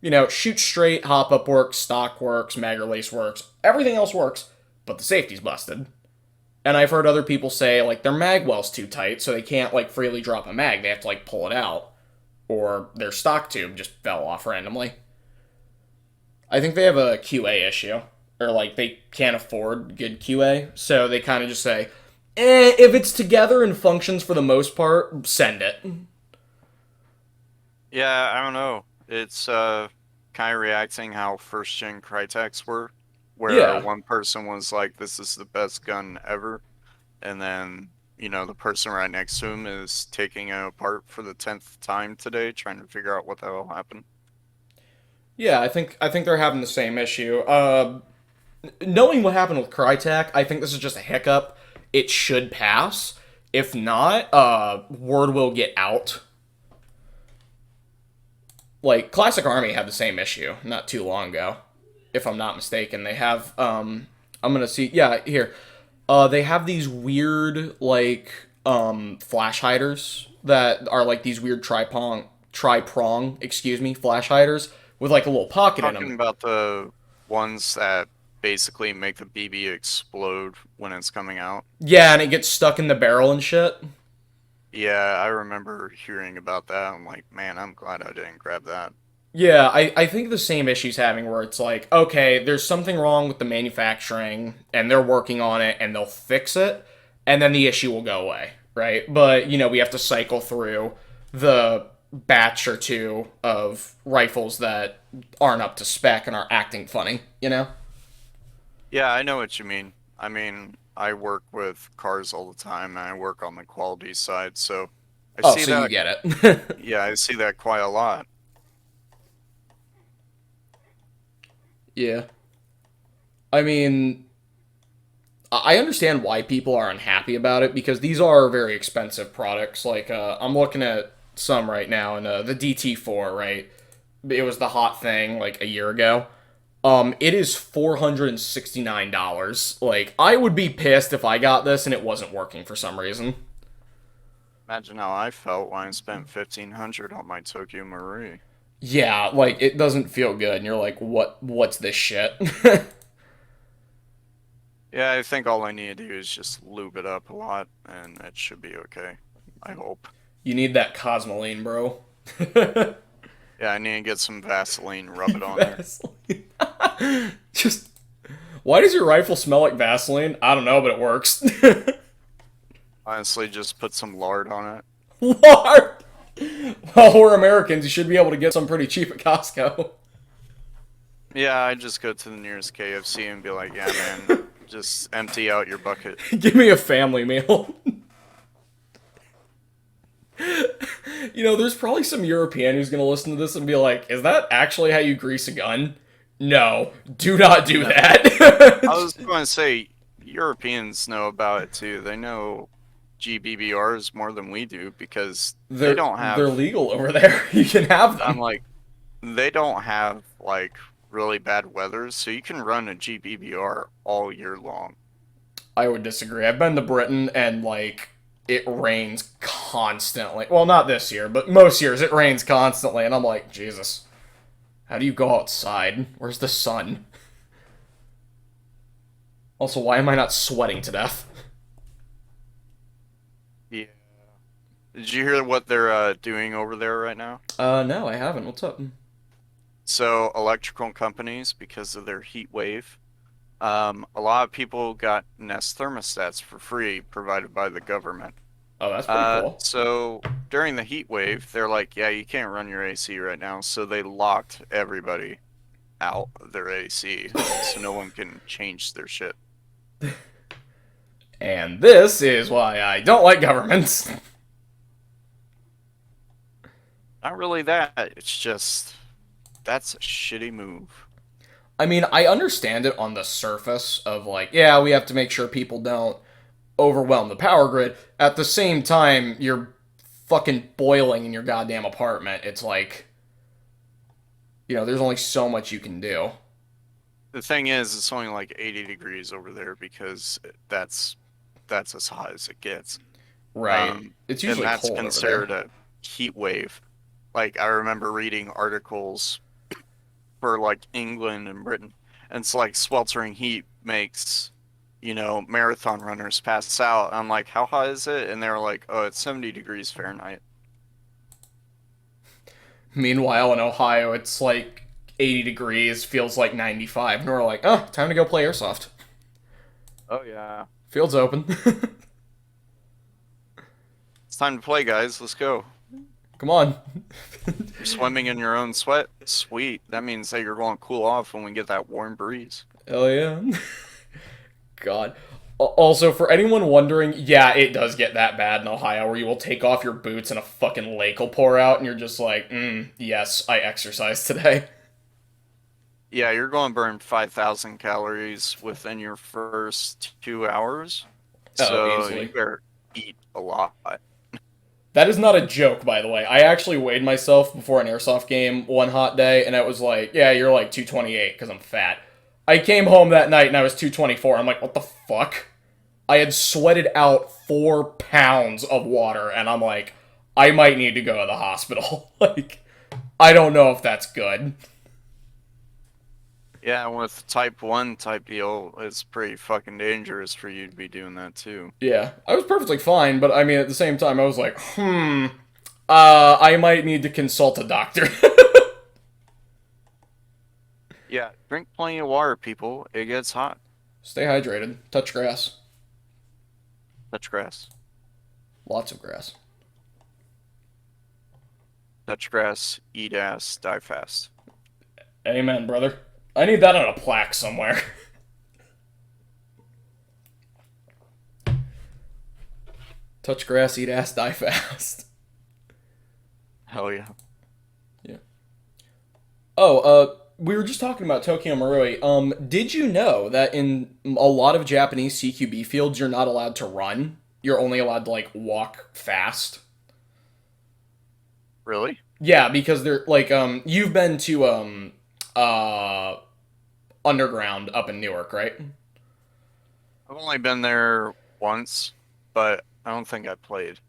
You know, shoot straight, hop up works, stock works, mag release works, everything else works, but the safety's busted. And I've heard other people say, like, their mag well's too tight, so they can't, like, freely drop a mag. They have to, like, pull it out. Or their stock tube just fell off randomly. I think they have a QA issue. Or, like, they can't afford good QA, so they kind of just say, if it's together and functions for the most part, send it. Yeah, I don't know. It's kind of reacting how first gen Crytek's were, where Yeah. one person was like, "This is the best gun ever," and then the person right next to him is taking it apart for the 10th time today, trying to figure out what the hell happened. Yeah, I think they're having the same issue. Knowing what happened with Crytek, I think this is just a hiccup. It should pass. If not, word will get out. Like Classic Army had the same issue not too long ago, if I'm not mistaken. They have I'm gonna see yeah here. They have these weird like flash hiders that are like these weird tri prong excuse me flash hiders with like a little pocket in Talking them. about the ones that basically make the BB explode when it's coming out. Yeah, and it gets stuck in the barrel and shit. Yeah, I remember hearing about that. I'm like, man, I'm glad I didn't grab that. Yeah, I think the same issue's having where it's like, okay, there's something wrong with the manufacturing and they're working on it and they'll fix it and then the issue will go away, right? But, we have to cycle through the batch or two of rifles that aren't up to spec and are acting funny? Yeah, I know what you mean. I mean, I work with cars all the time and I work on the quality side, so I Oh, see so you that, get it. yeah, I see that quite a lot. Yeah. I mean, I understand why people are unhappy about it because these are very expensive products. Like, I'm looking at some right now, and the DT4, right? It was the hot thing like a year ago. It is $469. Like, I would be pissed if I got this and it wasn't working for some reason. Imagine how I felt when I spent 1500 on my Tokyo Marie. Yeah, like it doesn't feel good, and you're like, what's this shit? Yeah, I think all I need to do is just lube it up a lot and it should be okay. I hope. You need that Cosmoline, bro. Yeah, I need to get some Vaseline, rub it on there. Vaseline. Just why does your rifle smell like Vaseline? I don't know, but it works. Honestly, just put some lard on it. What? Well, we're Americans. You should be able to get some pretty cheap at Costco. Yeah, I just go to the nearest KFC and be like, yeah, man, just empty out your bucket. Give me a family meal. There's probably some European who's going to listen to this and be like, is that actually how you grease a gun? No, do not do No. that. I was going to say, Europeans know about it too. They know GBBRs more than we do because they they're don't they're have, legal over there. You can have I'm them. like, they don't have like really bad weather, so you can run a GBBR all year long. I would disagree. I've been to Britain and like it rains constantly. Well, not this year, but most years it rains constantly and I'm like, Jesus. How do you go outside? Where's the sun? Also, why am I not sweating to death? Yeah. Did you hear what they're doing over there right now? No, I haven't. What's up? So, electrical companies, because of their heat wave, a lot of people got Nest thermostats for free provided by the government. Oh, that's pretty cool. So during the heat wave, they're like, yeah, you can't run your AC right now. So they locked everybody out of their AC so no one can change their shit. And this is why I don't like governments. Not really that. It's just, that's a shitty move. I mean, I understand it on the surface of like, yeah, we have to make sure people don't overwhelm the power grid. At the same time, you're fucking boiling in your goddamn apartment. It's like, there's only so much you can do. The thing is, it's only like 80 degrees over there because that's as hot as it gets. Right. It's And usually that's cold over there. considered a heat wave. Like I remember reading articles for like England and Britain. And it's like sweltering heat makes, marathon runners pass out. I'm like, how hot is it? And they're like, oh, it's 70 degrees Fahrenheit. Meanwhile, in Ohio, it's like 80 degrees, feels like 95, and we're like, oh, time to go play airsoft. Oh yeah. Field's open. It's time to play, guys. Let's go. Come on. You're swimming in your own sweat? Sweet. That means that you're going to cool off when we get that warm breeze. Hell yeah. God. Also, for anyone wondering, yeah, it does get that bad in Ohio where you will take off your boots and a fucking lake will pour out and you're just like, yes, I exercised today. Yeah, you're going to burn 5,000 calories within your first 2 hours. Oh, So you easily. better eat a lot. That is not a joke, by the way. I actually weighed myself before an airsoft game one hot day, and I was like, yeah, you're like 228 because I'm fat. I came home that night and I was 224. I'm like, what the fuck? I had sweated out 4 pounds of water, and I'm like, I might need to go to the hospital. Like, I don't know if that's good. Yeah, with type 1 type deal, it's pretty fucking dangerous for you to be doing that too. Yeah, I was perfectly fine, but I mean, at the same time, I was like, I might need to consult a doctor. Yeah, drink plenty of water, people. It gets hot. Stay hydrated. Touch grass. Touch grass. Lots of grass. Touch grass, eat ass, die fast. Amen, brother. I need that on a plaque somewhere. Touch grass, eat ass, die fast. Hell yeah. Yeah. Oh, we were just talking about Tokyo Marui. Did you know that in a lot of Japanese CQB fields, you're not allowed to run? You're only allowed to like walk fast. Really? Yeah, because they're like you've been to uh underground up in Newark, right? I've only been there once, but I don't think I played.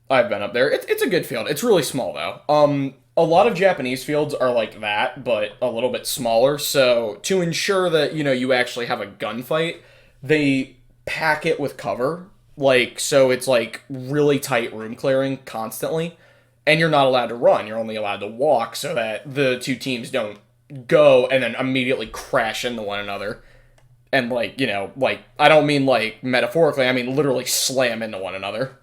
I've been up there. It's a good field. It's really small though. A lot of Japanese fields are like that, but a little bit smaller. So to ensure that you actually have a gunfight, they pack it with cover, like so it's like really tight room clearing constantly, and you're not allowed to run. You're only allowed to walk, so that the two teams don't go and then immediately crash into one another. And like like I don't mean like metaphorically. I mean literally slam into one another.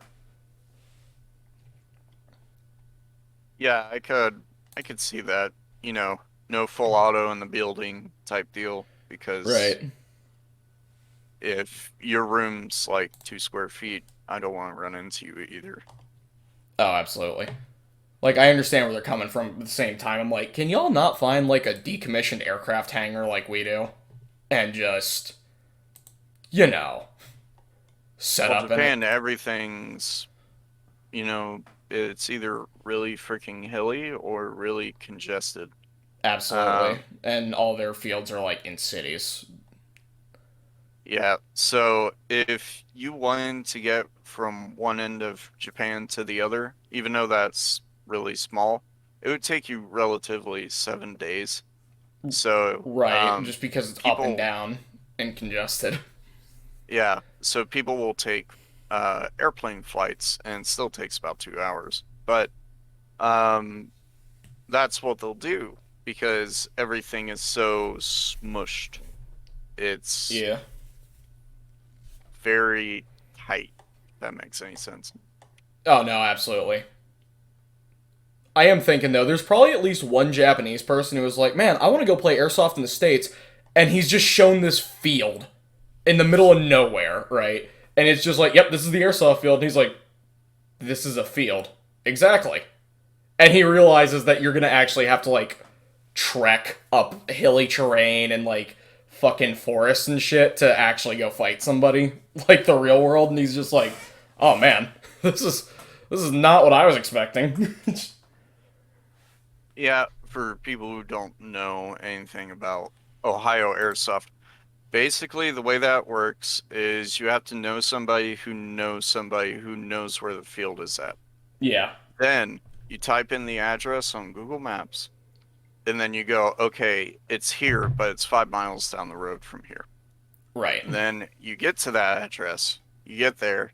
Yeah, I could see that, no full auto in the building type deal because Right. if your room's like 2 square feet, I don't want to run into you either. Oh, absolutely. Like I understand where they're coming from. At the same time, I'm like, can y'all not find like a decommissioned aircraft hangar like we do, and just you know set Well, up in it? Japan, everything's, you know, it's either really freaking hilly or really congested. Absolutely. Um, And all their fields are like in cities. yeah, so if you wanted to get from one end of Japan to the other, even though that's really small, it would take you relatively 7 days. So, Right. Just because it's up and people, down and congested. yeah, so people will take airplane flights and it still takes about 2 hours. But um, that's what they'll do because everything is so smushed. It's Yeah. very tight, if that makes any sense. Oh no, absolutely. I am thinking though, there's probably at least one Japanese person who was like, "Man, I want to go play airsoft in the states," and he's just shown this field in the middle of nowhere, right? And it's just like, "Yep, this is the airsoft field." And he's like, "This is a field, exactly." And he realizes that you're gonna actually have to like trek up hilly terrain and like fucking forests and shit to actually go fight somebody like the real world. And he's just like, "Oh man, this is not what I was expecting." Yeah, for people who don't know anything about Ohio Airsoft, basically the way that works is you have to know somebody who knows where the field is at. Yeah, Then you type in the address on Google Maps, and then you go, okay, it's here, but it's 5 miles down the road from here. right. And then you get to that address, you get there,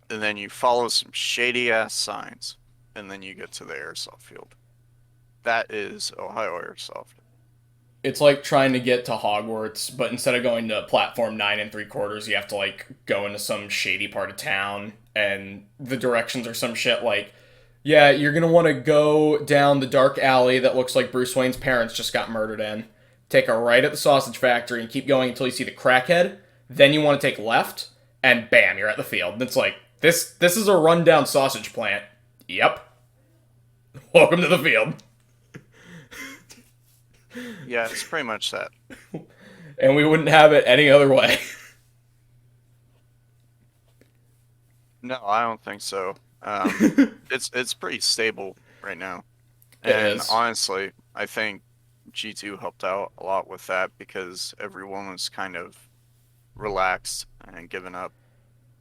and then you follow some shady ass signs, and then you get to the airsoft field. That is Ohio Airsoft. It's like trying to get to Hogwarts, but instead of going to platform 9 3/4, you have to like go into some shady part of town, and the directions are some shit like, yeah, you're gonna want to go down the dark alley that looks like Bruce Wayne's parents just got murdered in. Take a right at the sausage factory and keep going until you see the crackhead. Then you want to take left, and bam, you're at the field. And it's like this is a rundown sausage plant. Yep. Welcome to the field. Yeah, it's pretty much that. And we wouldn't have it any other way. No, I don't think so. It's pretty stable right now. It And is. honestly, I think G2 helped out a lot with that because everyone was kind of relaxed and given up.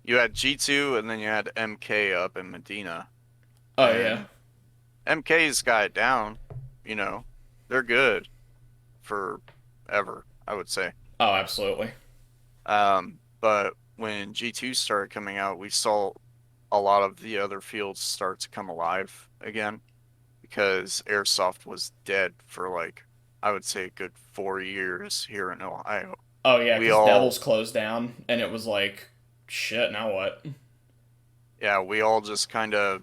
You had G2 and then you had MK up in Medina. Oh yeah. And MK's got it down, you know. They're good for ever, I would say. Oh, absolutely. But when G2 started coming out, we saw a lot of the other fields start to come alive again because Airsoft was dead for like, I would say a good 4 years here in Ohio. Oh yeah, We because all, Devils closed down, and it was like, shit. Now what? yeah, we all just kind of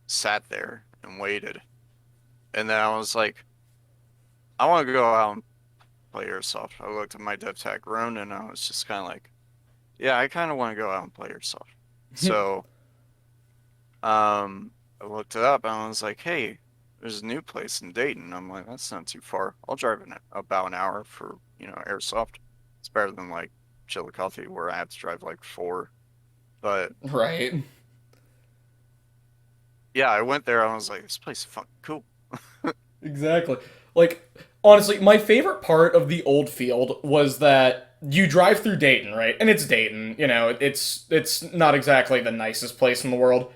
sat there and waited. And then I was like, I want to go out and play airsoft. I looked at my dev tag Ronin and I was just kind of like, yeah, I kind of want to go out and play airsoft. So, I looked it up and I was like, hey, there's a new place in Dayton. I'm like, that's not too far. I'll drive in about an hour for, airsoft. It's better than like Chillicothe where I have to drive like 4. But Right. yeah, I went there. I was like, this place is fucking cool. Exactly. Like, honestly, my favorite part of the old field was that you drive through Dayton, right? And it's Dayton, it's not exactly the nicest place in the world.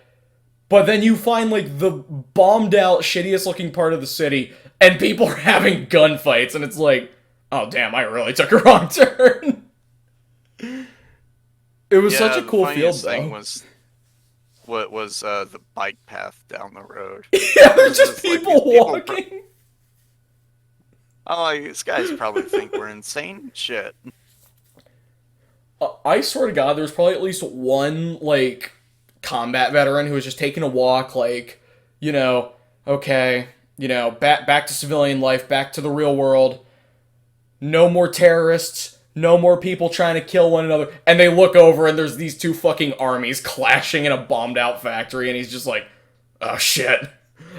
But then you find like the bombed out, shittiest looking part of the city, and people are having gunfights, and it's like, oh damn, I really took a wrong turn. It was such Yeah, a the cool field funniest thing though. was what was the bike path down the road. Yeah, It there's was just just like these people people. walking. I'm like, these guys probably think we're insane. Shit. I swear to God, there's probably at least one like combat veteran who was just taking a walk, like, you know, okay, back to civilian life, back to the real world. No more terrorists. No more people trying to kill one another. And they look over and there's these two fucking armies clashing in a bombed out factory, and he's just like, oh shit.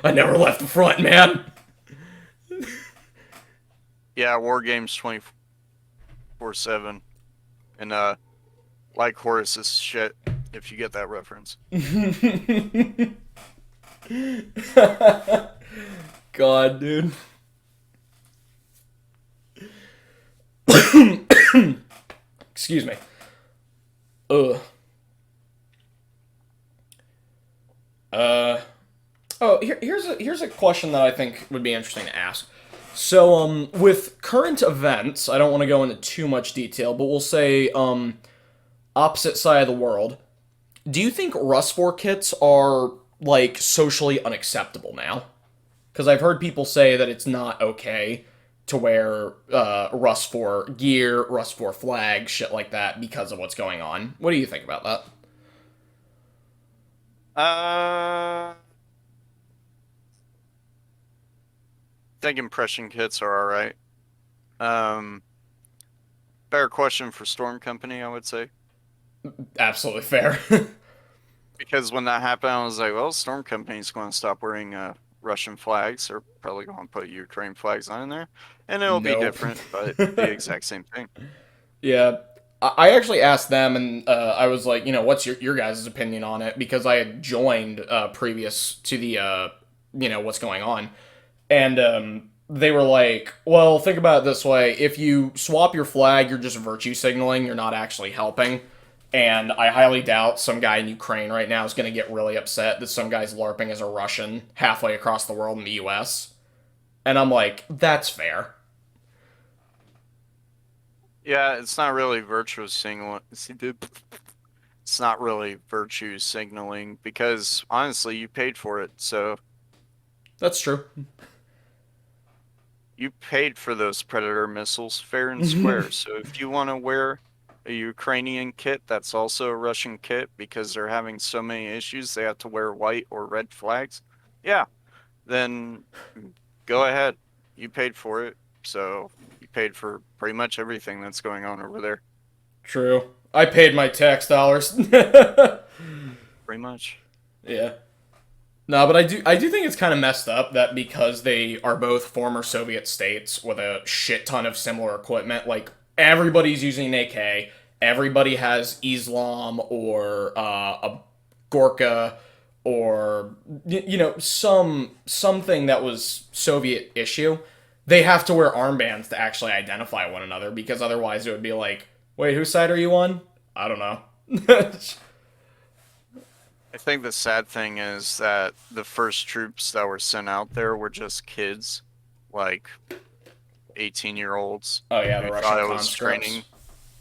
I never left the front, man. Yeah, war games 24/7, and like Horus's shit. If you get that reference. God, dude. Excuse me. Ugh. Uh. Oh, here's a question that I think would be interesting to ask. So, with current events, I don't want to go into too much detail, but we'll say, opposite side of the world. Do you think Rust 4 kits are, like, socially unacceptable now? Because I've heard people say that it's not okay to wear Rust 4 gear, Rust 4 flag, shit like that, because of what's going on. What do you think about that? I think impression kits are all right. Um, Better question for Storm Company, I would say. Absolutely fair. Because when that happened, I was like, well, Storm Company's going to stop wearing Russian flags. They're probably going to put Ukraine flags on there. And it'll be Nope. different, but the exact same thing. Yeah. I actually asked them, and I was like, what's your guys' opinion on it? Because I had joined previous to the, what's going on. And they were like, well, think about it this way. If you swap your flag, you're just virtue signaling. You're not actually helping. And I highly doubt some guy in Ukraine right now is going to get really upset that some guy's LARPing as a Russian halfway across the world in the US. And I'm like, that's fair. Yeah, it's not really virtue signaling. It's not really virtue signaling because honestly, you paid for it. So That's true. you paid for those Predator missiles fair and square. So if you want to wear a Ukrainian kit that's also a Russian kit because they're having so many issues, they have to wear white or red flags. Yeah, then go ahead. You paid for it. So you paid for pretty much everything that's going on over there. True. I paid my tax dollars. Pretty much. Yeah. No, but I do think it's kind of messed up that because they are both former Soviet states with a shit ton of similar equipment, like everybody's using an AK, everybody has Islam or a Gorka or something that was Soviet issue. They have to wear armbands to actually identify one another because otherwise it would be like, wait, whose side are you on? I don't know. I think the sad thing is that the first troops that were sent out there were just kids, like 18-year-olds Oh yeah, the who thought Russian it was conscripts. training.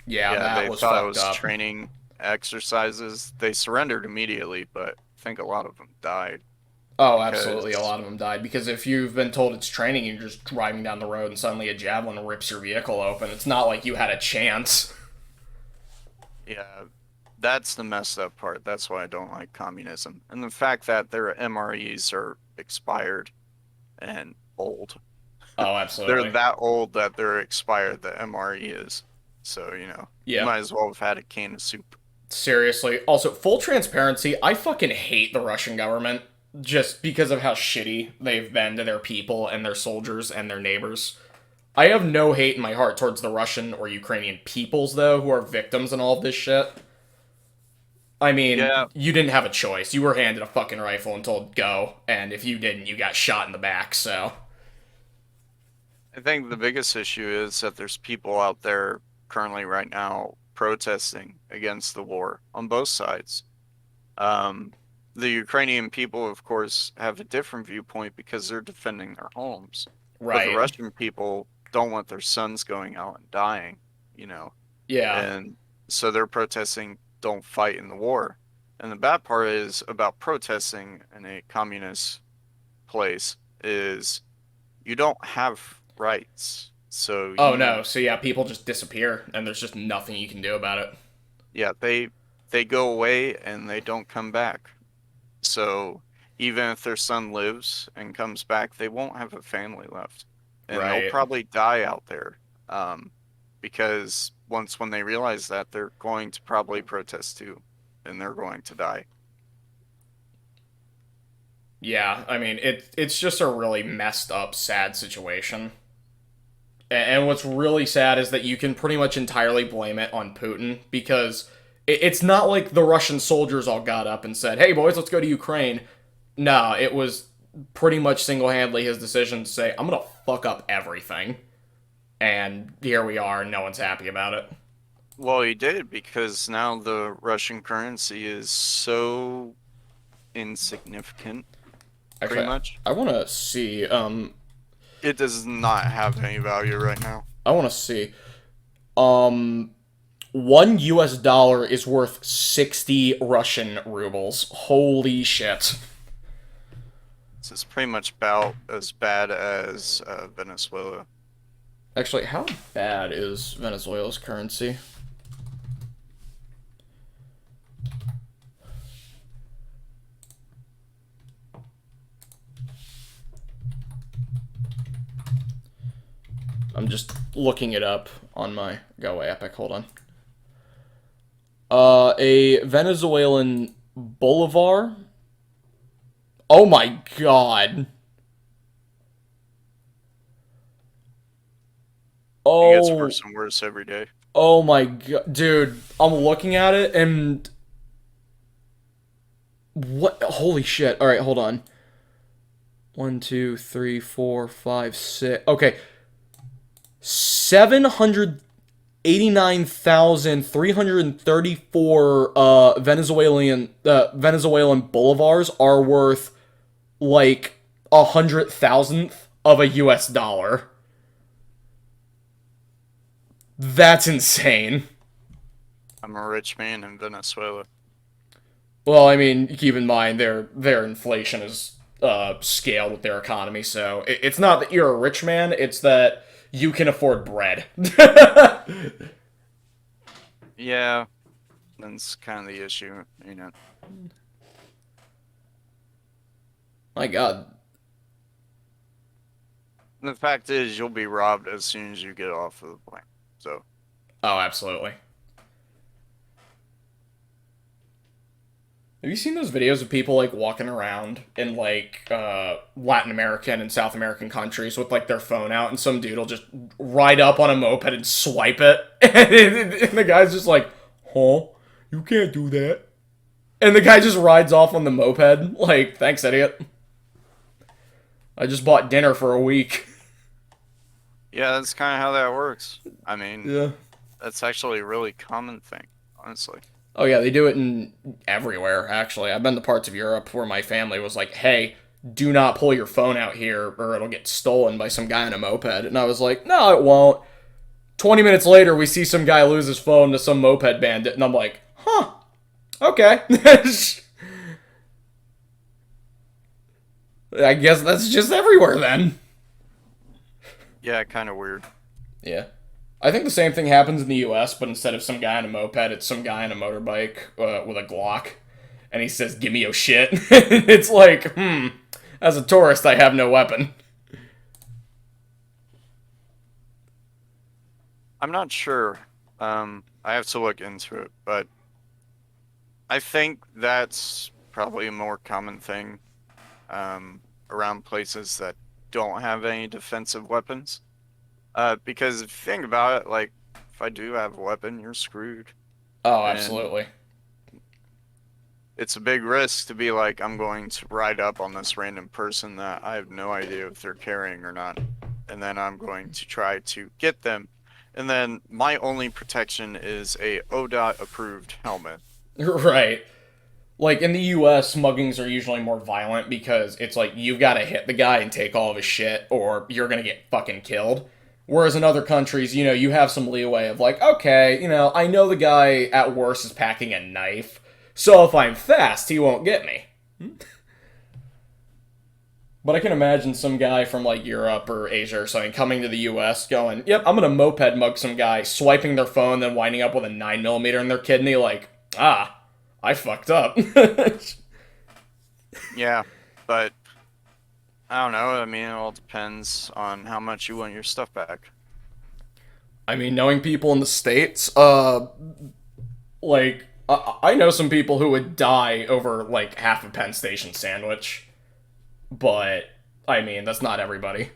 Yeah, Yeah, that they was thought it fucked was up. training exercises. They surrendered immediately, but I think a lot of them died Oh, absolutely. A because, lot of them died because if you've been told it's training, you're just driving down the road and suddenly a javelin rips your vehicle open. It's not like you had a chance. yeah, That's the messed up part. That's why I don't like communism. And the fact that their MREs are expired and old. Oh, They're absolutely. that old that they're expired, the MRE is. So, you Yeah. might as well have had a can of soup. Seriously. Also, full transparency, I fucking hate the Russian government just because of how shitty they've been to their people and their soldiers and their neighbors. I have no hate in my heart towards the Russian or Ukrainian peoples, though, who are victims in all of this shit. I mean, Yeah, you didn't have a choice. You were handed a fucking rifle and told go, and if you didn't, you got shot in the back, so. I think the biggest issue is that there's people out there currently right now protesting against the war on both sides. Um, the Ukrainian people, of course, have a different viewpoint because they're defending their homes. But the Right. Russian people don't want their sons going out and dying, you know. Yeah. And so they're protesting, don't fight in the war. And the bad part is about protesting in a communist place is you don't have rights. So Oh no, so yeah, people just disappear, and there's just nothing you can do about it. yeah, they go away and they don't come back. So even if their son lives and comes back, they won't have a family left. And they'll Right. probably die out there. Because when they realize that, they're going to probably protest too, and they're going to die. Yeah, I mean, it's just a really messed up, sad situation. And what's really sad is that you can pretty much entirely blame it on Putin because it's not like the Russian soldiers all got up and said, "Hey boys, let's go to Ukraine." No, it was pretty much single-handedly his decision to say, "I'm gonna fuck up everything," and here we are. No one's happy about it. Well, he did because now the Russian currency is so insignificant, pretty Actually, much. I want to see. It does not have any value right now. I want to see. Um, $1 is worth 60 Russian rubles. Holy shit. This is pretty much about as bad as Venezuela. Actually, how bad is Venezuela's currency? I'm just looking it up on my Go away Epic. Hold on. A Venezuelan bolivar. Oh my god. It gets Oh, worse and worse every day. oh my god, dude. I'm looking at it and what? Holy shit! All right, hold on. One, two, three, four, five, six. Okay, 789,334 Venezuelan bolivars are worth like 100,000th of a US dollar. That's insane. I'm a rich man in Venezuela. Well, I mean, keep in mind their inflation is scaled with their economy, so it's not that you're a rich man; it's that you can afford bread. Yeah, that's kind of the issue. My God. And the fact is, you'll be robbed as soon as you get off of the plane. So, Oh, absolutely. Have you seen those videos of people like walking around in like Latin American and South American countries with like their phone out, and some dude will just ride up on a moped and swipe it, and the guy's just like, "Huh? You can't do that." And the guy just rides off on the moped, like, "Thanks, idiot. I just bought dinner for a week." yeah, that's kind of how that works. I mean, Yeah. that's actually a really common thing, honestly. Oh yeah, they do it in everywhere. Actually, I've been to parts of Europe where my family was like, "Hey, do not pull your phone out here, or it'll get stolen by some guy on a moped." And I was like, "No, it won't." 20 minutes later, we see some guy lose his phone to some moped bandit, and I'm like, "Huh, okay." I guess that's just everywhere then. Yeah, kind of weird. Yeah. I think the same thing happens in the U.S., but instead of some guy on a moped, it's some guy on a motorbike with a Glock, and he says, "Give me your shit." It's like, as a tourist, I have no weapon. I'm not sure. I have to look into it, but I think that's probably a more common thing around places that don't have any defensive weapons. Because if you think about it, like, if I do have a weapon, you're screwed. Oh, And absolutely. it's a big risk to be like, I'm going to ride up on this random person that I have no idea if they're carrying or not. And then I'm going to try to get them. And then my only protection is a ODOT approved helmet. Right. Like in the US, muggings are usually more violent because it's like you've got to hit the guy and take all of his shit or you're going to get fucking killed. Whereas in other countries, you have some leeway of like, okay, I know the guy at worst is packing a knife, so if I'm fast, he won't get me. But I can imagine some guy from like Europe or Asia or something coming to the US going, yep, I'm gonna moped mug some guy, swiping their phone, then winding up with a 9mm in their kidney, like, I fucked up. Yeah, but I don't know. I mean, it all depends on how much you want your stuff back. I mean, knowing people in the States, like, I know some people who would die over, like, half a Penn Station sandwich. But, I mean, that's not everybody.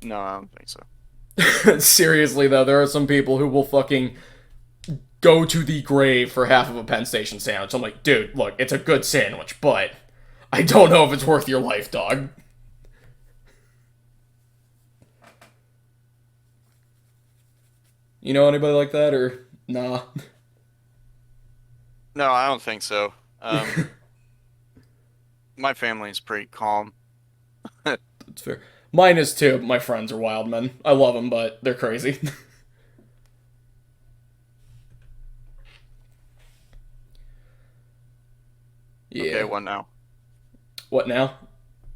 No, I don't think so. Seriously, though, there are some people who will fucking go to the grave for half of a Penn Station sandwich. I'm like, dude, look, it's a good sandwich, but I don't know if it's worth your life, dog. You know anybody like that, or nah? No, I don't think so. My family's pretty calm. That's fair. Mine is too. My friends are wild men. I love them, but they're crazy. Okay, Yeah. what now? What now?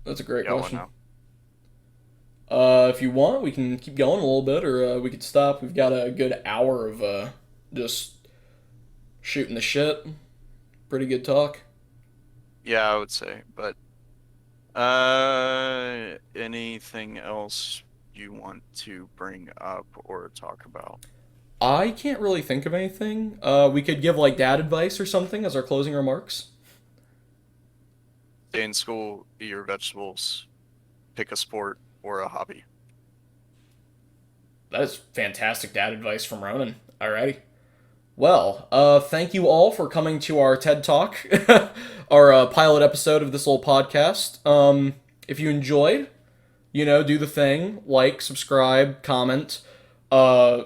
That's a great Yeah, what question. now? If you want, we can keep going a little bit, or we could stop. We've got a good hour of just shooting the shit. Pretty good talk. Yeah, I would say. But anything else you want to bring up or talk about? I can't really think of anything. We could give like dad advice or something as our closing remarks. Stay in school, eat your vegetables, pick a sport or a hobby. That is fantastic dad advice from Ronin. Alrighty. Well, thank you all for coming to our TED Talk, our pilot episode of this little podcast. If you enjoyed, do the thing, like, subscribe, comment, uh,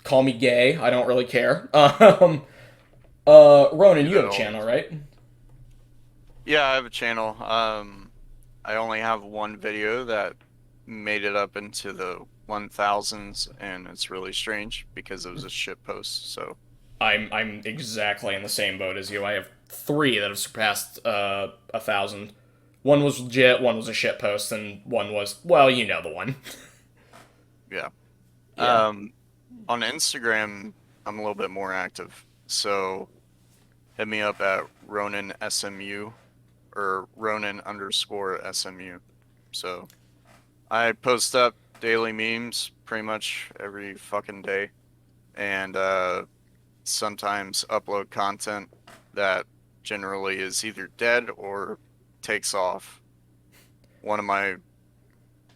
call me gay. I don't really care. Ronan, Do you have that a all the channel, time. right? Yeah, I have a channel. I only have one video that made it up into the 1000s, and it's really strange because it was a shit post. So I'm exactly in the same boat as you. I have three that have surpassed 1,000. One was legit, one was a shit post, and one was, well, you know the one. yeah. Yeah. On Instagram, I'm a little bit more active. So hit me up at Ronin SMU or Ronin underscore SMU. So I post up daily memes pretty much every fucking day, and sometimes upload content that generally is either dead or takes off. One of my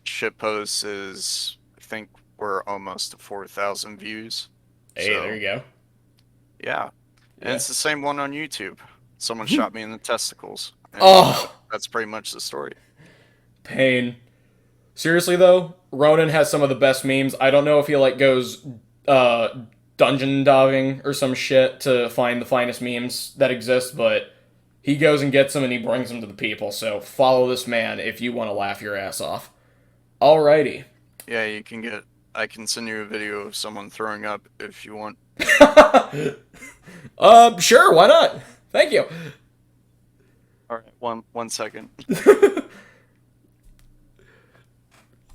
shit posts is, I think we're almost to 4,000 views. Hey, there So you go. yeah, and Yeah. it's the same one on YouTube. Someone shot me in the testicles, and Oh, that's pretty much the story. pain. Seriously though, Ronan has some of the best memes. I don't know if he like goes uh dungeon diving or some shit to find the finest memes that exist, but he goes and gets them and he brings them to the people. So follow this man if you want to laugh your ass off. Alrighty. Yeah, you can get. I can send you a video of someone throwing up if you want. Sure, why not? Thank you. All right, one second.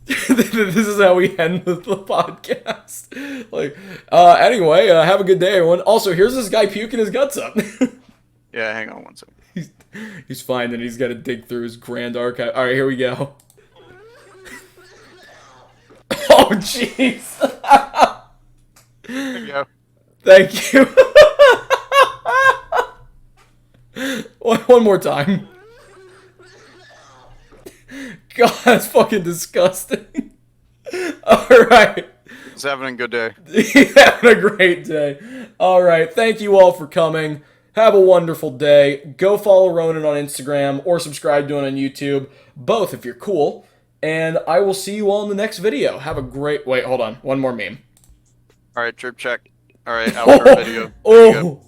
This is how we end the podcast. Like, anyway, have a good day, everyone. Also, here's this guy puking his guts up. Yeah, hang on one second. he's, he's fine, and he's got to dig through his grand archive. All right, here we go. Oh, jeez. There you go. Thank you. One more time. God, that's fucking disgusting. Alright. He's having a good day. Having a great day. Alright, thank you all for coming. Have a wonderful day. Go follow Ronin on Instagram or subscribe to it on YouTube. Both if you're cool. And I will see you all in the next video. Have a great... Wait, hold on. One more meme. Alright, trip check. Alright, outro video. There you go. Oh!